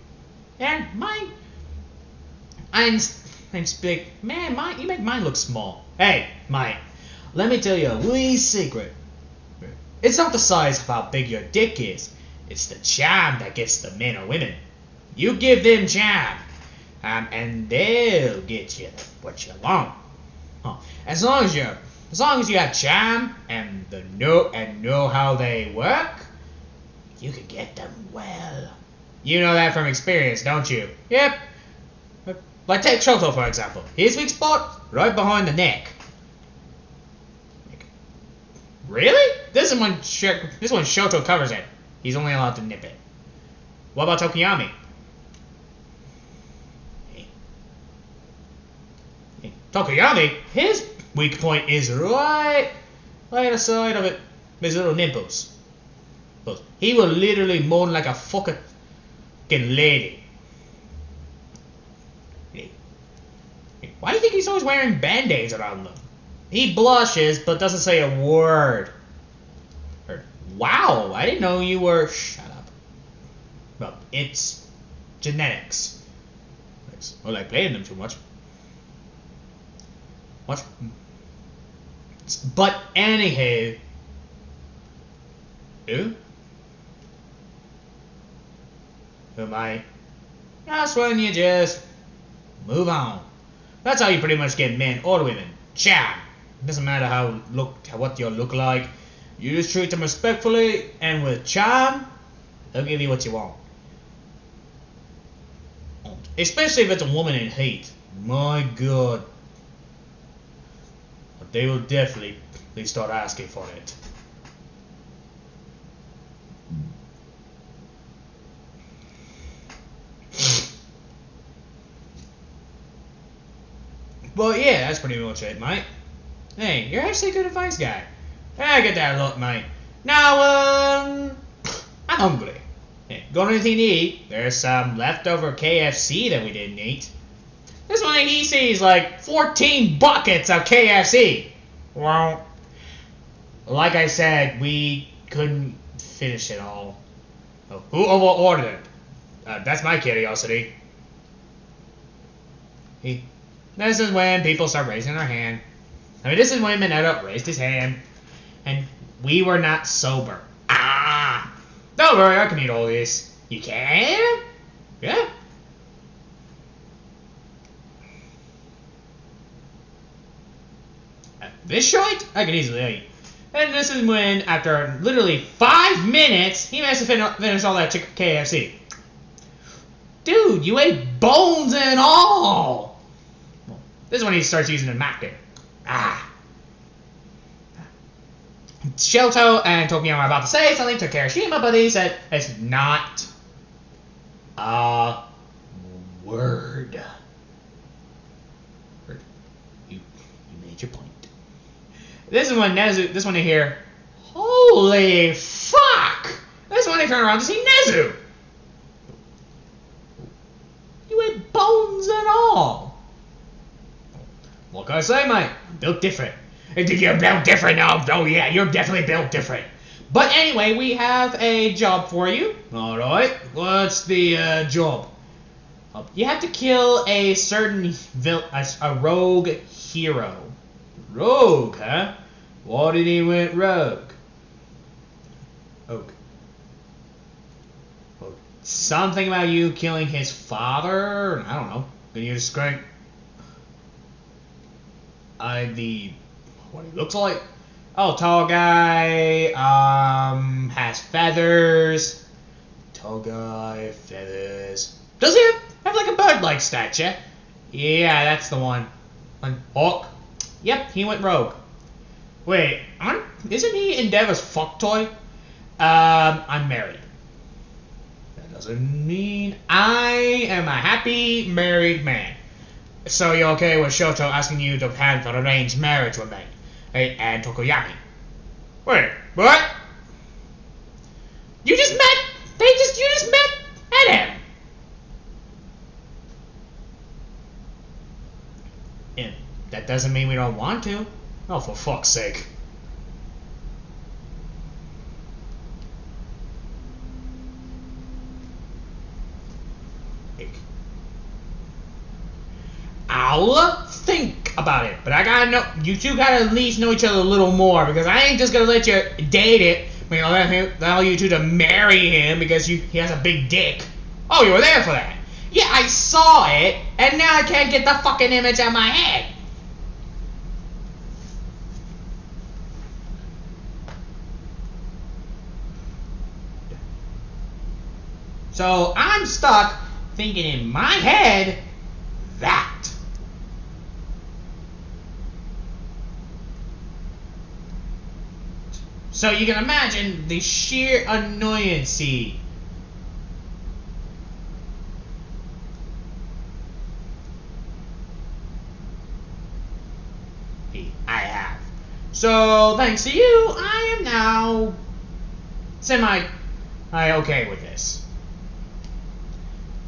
mine. You make mine look small. Hey, mate, let me tell you a wee secret. It's not the size of how big your dick is. It's the charm that gets the men or women. You give them charm, and they'll get you what you want. As long as you have charm and know how they work, you can get them well. You know that from experience, don't you? Yep. Like take Shoto for example. His weak spot, right behind the neck. Really? This is when Shoto covers it. He's only allowed to nip it. What about Tokiyami? Tokiyami, his weak point is right at the side of it. His little nipples. But he will literally moan like a fucking lady. Why do you think he's always wearing band-aids around them? He blushes, but doesn't say a word. Wow, I didn't know you were... Shut up. Well, it's genetics. I like playing them too much. What? But anywho... Who am I? That's when you just move on. That's how you pretty much get men or women. Cha! Doesn't matter what you look like. You just treat them respectfully and with charm, they'll give you what you want. Especially if it's a woman in heat. My god. They will definitely start asking for it. Well, yeah, that's pretty much it, mate. Hey, you're actually a good advice guy. I get that a lot, mate. Now, I'm hungry. Hey, got anything to eat? There's some leftover KFC that we didn't eat. This one he sees like 14 buckets of KFC. Well, like I said, we couldn't finish it all. Oh, who overordered it? That's my curiosity. This is when people start raising their hand. I mean, this is when Mineta raised his hand, and we were not sober. Ah! Don't worry, I can eat all this. You can? Yeah. This shite, I can easily eat. And this is when, after literally 5 minutes, he managed to finish all that KFC. Dude, you ate bones and all! This is when he starts using the mackin. Ah. Shoto and Tokiyama are about to say something to Kirishima, but he said it's not a word. You made your point. This is when this one they hear, holy fuck! This is when they turn around to see Nezu. You ate bones and all. What can I say, mate? I'm built different. You're built different? Oh yeah, you're definitely built different. But anyway, we have a job for you. Alright, what's the job? You have to kill a certain a rogue hero. Rogue, huh? Why did he went rogue? Something about you killing his father? I don't know. Can you describe what he looks like? Oh, tall guy, has feathers. Tall guy, feathers. Does he have like a bird-like stature? Yeah, that's the one. Hawk? Yep, he went rogue. Wait, isn't he Endeavor's fuck toy? I'm married. That doesn't mean I am a happy married man. So you're okay with Shoto asking you to have an arranged marriage with me and Tokoyami? Wait, what? You just met? You just met him. And that doesn't mean we don't want to. Oh, for fuck's sake. I'll think about it, but I gotta know. You two gotta at least know each other a little more, because I ain't just gonna let you date it. I mean, allow you two to marry him because he has a big dick. Oh, you were there for that? Yeah, I saw it, and now I can't get the fucking image out of my head. So I'm stuck thinking in my head that. So you can imagine the sheer annoyance I have. So thanks to you, I am now okay with this.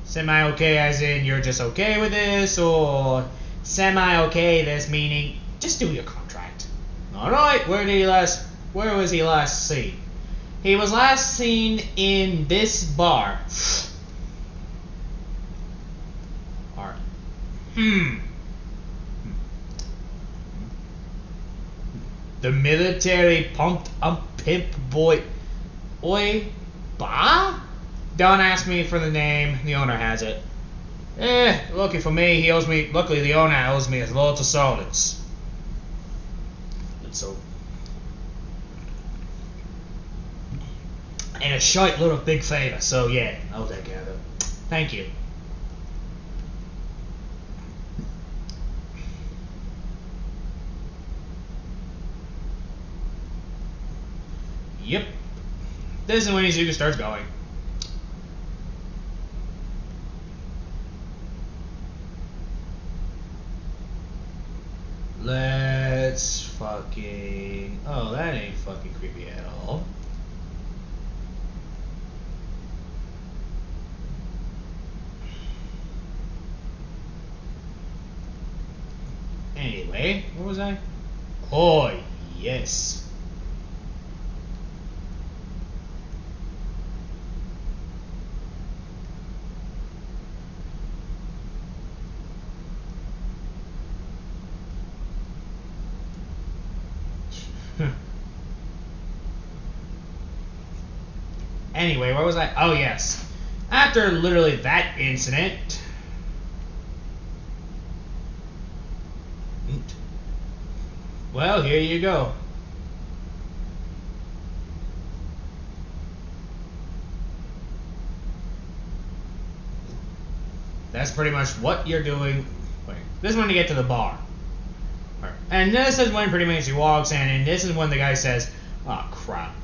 Semi-okay as in you're just okay with this, or semi-okay this meaning just do your contract. Alright, where was he last seen? He was last seen in this bar. Alright. The military pumped up pimp boy. Oi, bar? Don't ask me for the name. The owner has it. Lucky for me, he owes me. Luckily, the owner owes me lots of solids. So, and a shite little big favor. So yeah, I'll take care of it. Thank you. Yep. This is when Izuku starts going. Let's fucking... Oh, that ain't fucking creepy at all. Anyway, what was I? Oh, yes. Anyway, where was I? Oh, yes. After literally that incident... Well, here you go. That's pretty much what you're doing. Wait, this is when you get to the bar. And this is when pretty much he walks in, and this is when the guy says, "Oh, crap.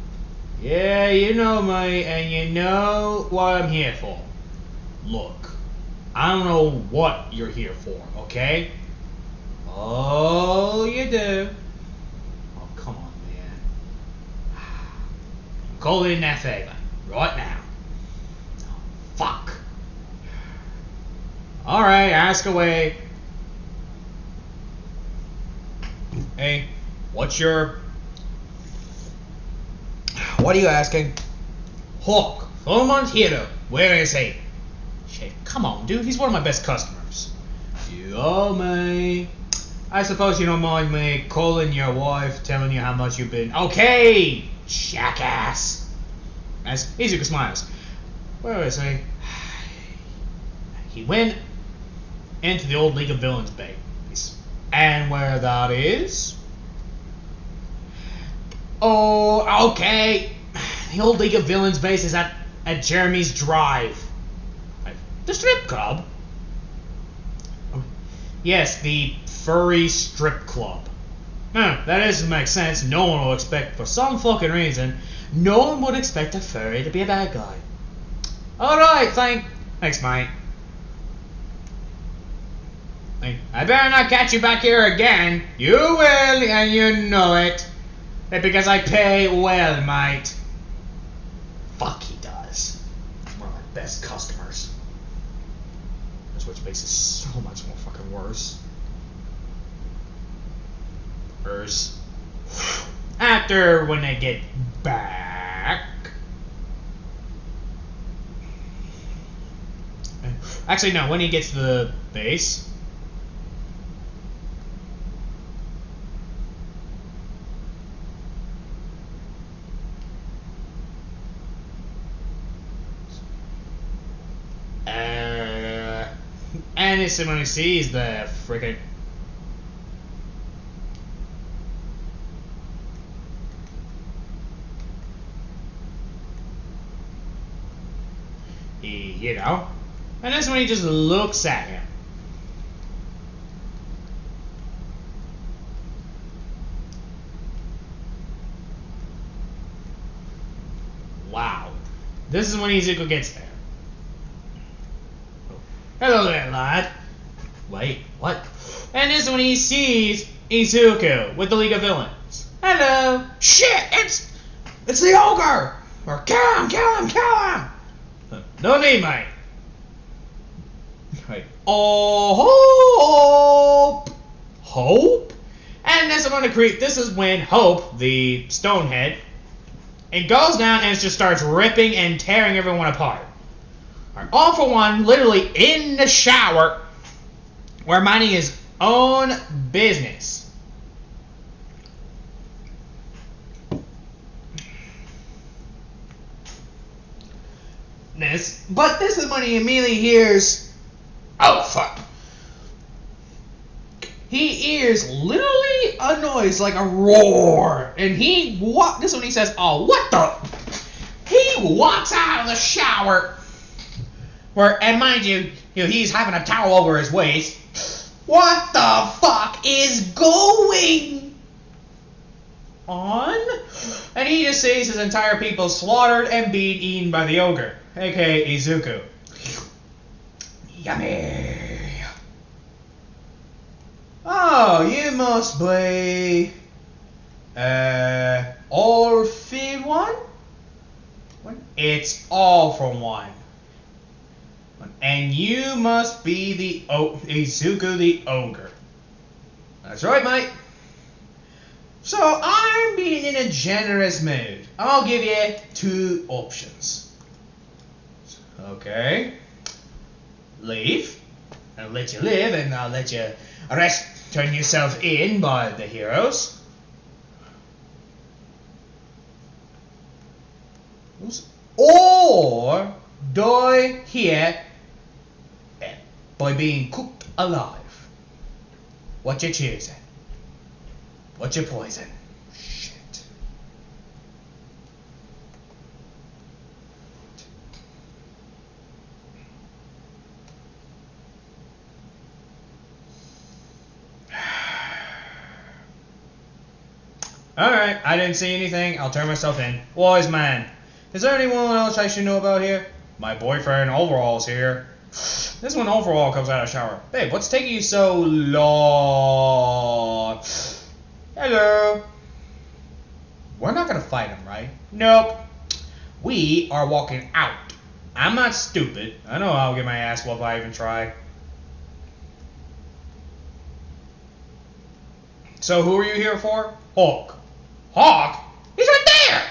Yeah, you know me, and you know what I'm here for. Look, I don't know what you're here for, okay? Oh, you do. Oh, come on, man. I'm calling in that favor right now. Oh, fuck. Alright, ask away. Hey, what are you asking? Hawk, Fulmon's hero. Where is he? Shit, come on, dude. He's one of my best customers. You owe me. I suppose you don't mind me calling your wife, telling you how much you've been... Okay, jackass. As Izuku smiles. Where is he? He went into the old League of Villains base. And where that is... Oh, okay. The old League of Villains base is at Jeremy's Drive. The strip club? Yes, the furry strip club. That doesn't make sense. No one will expect, for some fucking reason, no one would expect a furry to be a bad guy. Alright, thanks, mate. I better not catch you back here again. You will, and you know it. Because I pay well, mate. Fuck, he does. He's one of my best customers. That's which makes it so much more fucking worse. After when they get back. Actually, no, when he gets to the base. And it's when he sees the freaking... you know. And this is when he just looks at him. Wow. This is when Izuku gets there. Hello there, lad. Wait, what? And this is when he sees Izuku with the League of Villains. Hello. Shit, it's the ogre. Or kill him. No need, mate. Wait. Oh, Hope. And this is when this is when Hope, the Stonehead, it goes down and just starts ripping and tearing everyone apart. All for one, literally in the shower, where minding his own business. But this is when he immediately hears, oh fuck. He hears literally a noise like a roar, and this is when he says, oh, what the? He walks out of the shower, and mind you, he's having a towel over his waist. What the fuck is going on? And he just sees his entire people slaughtered and being eaten by the ogre, aka Izuku. Yummy. Oh, you must be all for one? It's all for one. And you must be the Izuku the Ogre. That's right, mate. So I'm being in a generous mood. I'll give you 2 options. Okay. Leave. I'll let you live, and I'll let you turn yourself in by the heroes. Or die here by being cooked alive. What you choosing? What you poison? Shit. Alright, I didn't see anything. I'll turn myself in. Wise man. Is there anyone else I should know about here? My boyfriend Overall's here. This one Overall comes out of the shower. Babe, what's taking you so long? Hello. We're not gonna fight him, right? Nope. We are walking out. I'm not stupid. I know I'll get my ass whooped if I even try. So who are you here for? Hawk. Hawk? He's right there!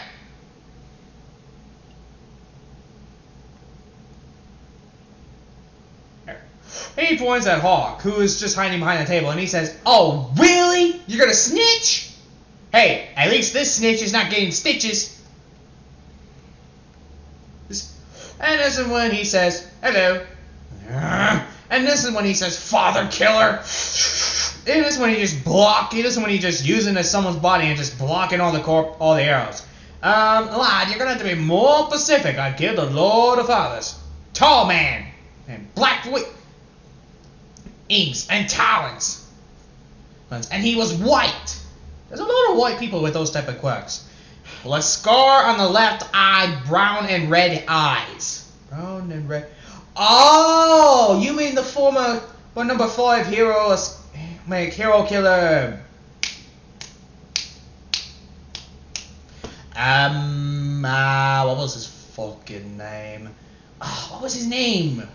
He points at Hawk, who is just hiding behind the table, and he says, oh, really? You're gonna snitch? Hey, at least this snitch is not getting stitches. And this is when he says, hello. And this is when he says, father killer. And this is when he just this is when he just using someone's body and just blocking all the arrows. Lad, you're gonna have to be more specific. I killed the Lord of Fathers. Tall man. And black wings and talons. And he was white. There's a lot of white people with those type of quirks. A scar on the left eye, brown and red eyes. Brown and red. Oh, you mean the former number 5 hero killer? What was his fucking name? What was his name?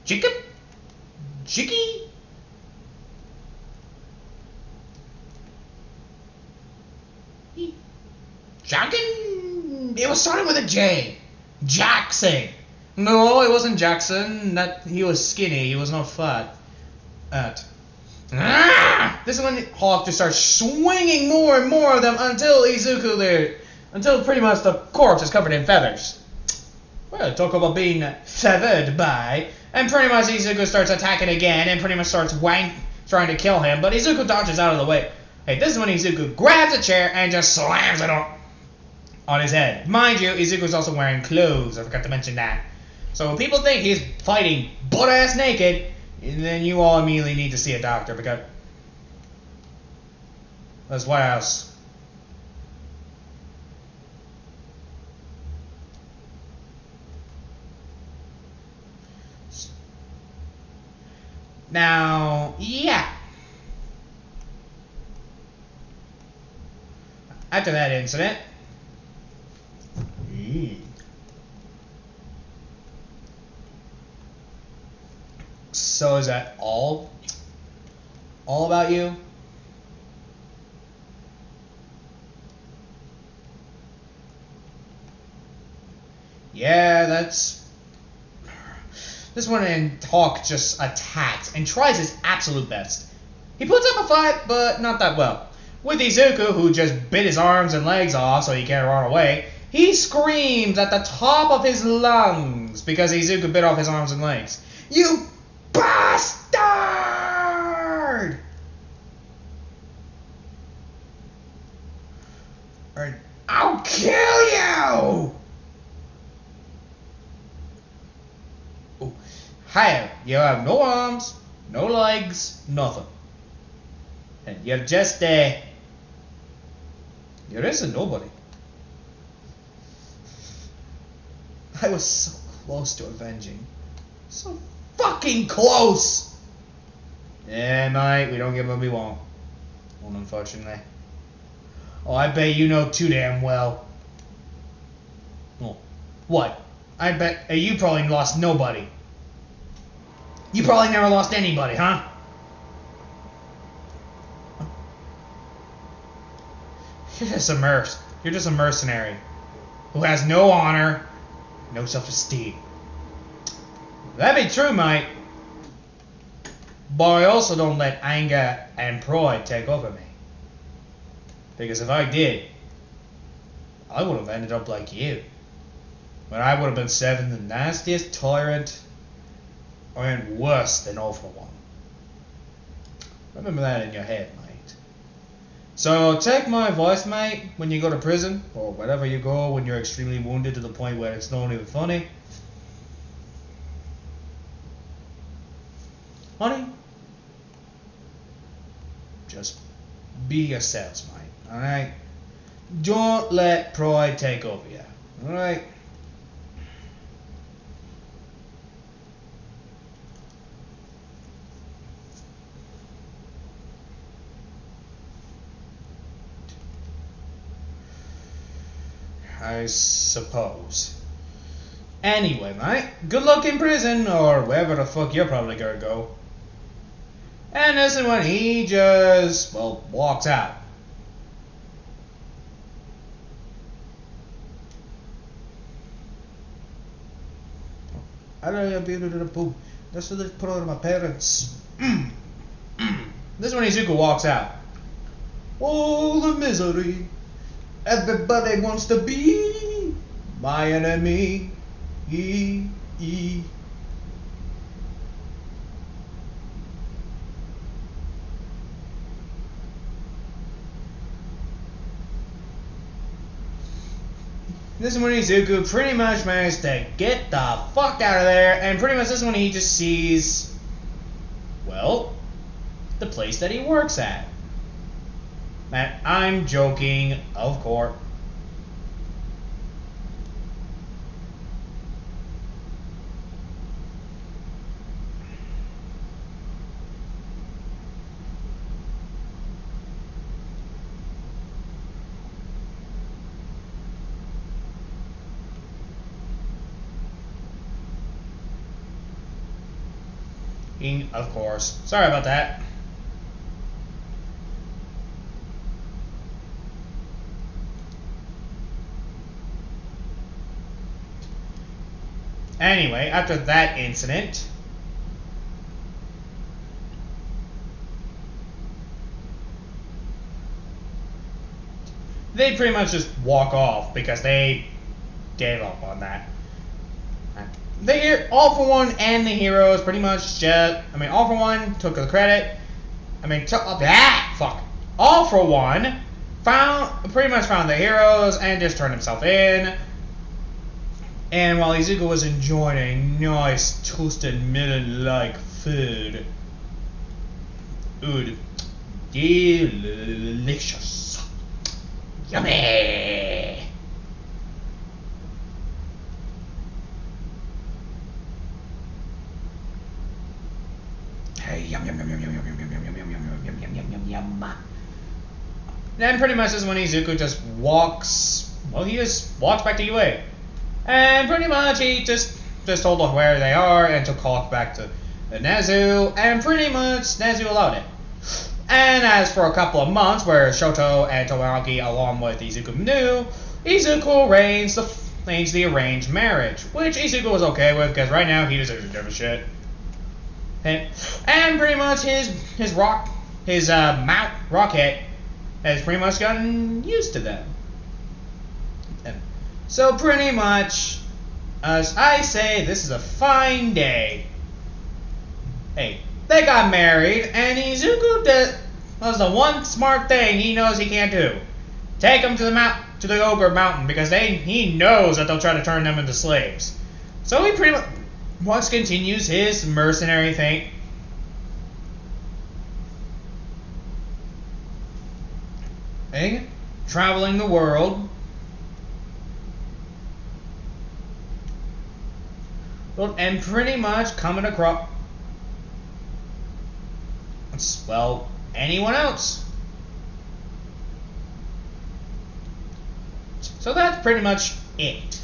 Jacob? Jicky? Jackson? It was starting with a J. Jackson. No, it wasn't Jackson. He was skinny. He was not fat. This is when Hawk just starts swinging more and more of them until until pretty much the corpse is covered in feathers. Well, talk about being feathered by. And pretty much Izuku starts attacking again and pretty much starts trying to kill him. But Izuku dodges out of the way. Hey, this is when Izuku grabs a chair and just slams it on. on his head. Mind you, Izuku's also wearing clothes. I forgot to mention that. So when people think he's fighting butt-ass naked, then you all immediately need to see a doctor, because that's what else. Now, yeah. After that incident, so is that all about you? Yeah, that's... This one in Hawk just attacks and tries his absolute best. He puts up a fight, but not that well. With Izuku, who just bit his arms and legs off so he can't run away, he screams at the top of his lungs because Izuku bit off his arms and legs. You bastard! Or I'll kill you! Oh, hi, you have no arms, no legs, nothing. And you're just you're just a nobody. I was so close to avenging. So fucking close! Yeah, mate, we don't get what we want. Unfortunately. Oh, I bet you know too damn well. Oh, what? I bet you probably lost nobody. You probably never lost anybody, huh? You're just a mercenary who has no honor, no self-esteem. That be true, mate. But I also don't let anger and pride take over me. Because if I did, I would have ended up like you. But I would have been serving the nastiest tyrant, and worse than all for one. Remember that in your head, mate. So take my advice, mate, when you go to prison, or wherever you go when you're extremely wounded to the point where it's not even funny. Honey, just be yourselves, mate, alright? Don't let pride take over you, alright? I suppose. Anyway, mate, good luck in prison, or wherever the fuck you're probably gonna go. And this is when he just, well, walks out. I don't know, to the poop. That's what they put on my parents. This is when Izuku walks out. Oh, the misery. Everybody wants to be my enemy. This is when Izuku pretty much managed to get the fuck out of there, and pretty much this is when he just sees, well, the place that he works at. And I'm joking, of course. Of course. Sorry about that. Anyway, after that incident, they pretty much just walk off because they gave up on that. All for One and the heroes pretty much just, All for One took the credit. All for One pretty much found the heroes and just turned himself in. And while Izuku was enjoying a nice toasted melon-like food, delicious, yummy. Hey, yum yum yum yum yum yum yum yum yum yum yum yum yum yum yum yum. Then pretty much is when Izuku just walks. Well, he just walks back to UA, and pretty much he just told them where they are and took Hawk back to Nezu, and pretty much Nezu allowed it. And as for a couple of months, where Shoto and Tomoaki, along with Izuku, knew, Izuku arranged the arranged marriage, which Izuku was okay with because right now he doesn't give a shit. And pretty much his rocket has pretty much gotten used to them. And so pretty much, as I say, this is a fine day. Hey, they got married, and Izuku does the one smart thing he knows he can't do: take them to the Ogre Mountain, because he knows that they'll try to turn them into slaves. So he pretty much continues his mercenary thing. Traveling the world. And pretty much coming across, well, anyone else. So that's pretty much it.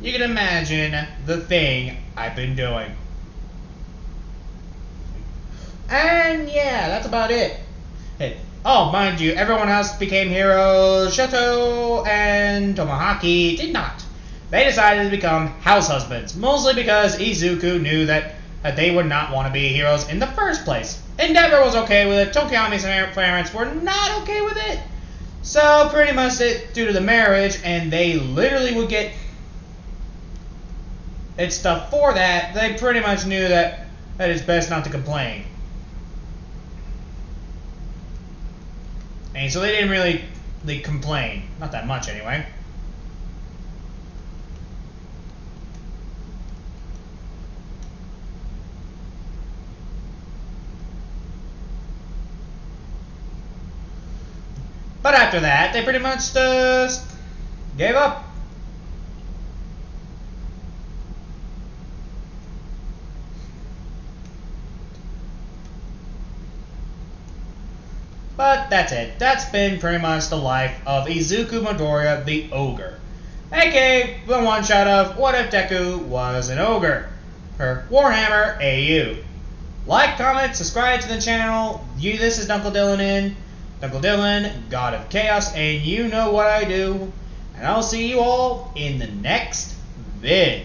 You can imagine the thing I've been doing. And yeah, that's about it. Oh, mind you, everyone else became heroes. Shoto and Tomoaki did not. They decided to become house husbands, mostly because Izuku knew that they would not want to be heroes in the first place. Endeavor was okay with it. Tokiami's parents were not okay with it. So pretty much due to the marriage, and they literally would get stuff for that, they pretty much knew that it's best not to complain. And so they didn't really complain. Not that much, anyway. But after that, they pretty much just gave up. But that's it. That's been pretty much the life of Izuku Midoriya the Ogre. aka the one-shot of What If Deku Was an Ogre? Or Warhammer AU. Like, comment, subscribe to the channel. This is Uncle Dylan Uncle Dylan, God of Chaos, and you know what I do. And I'll see you all in the next vid.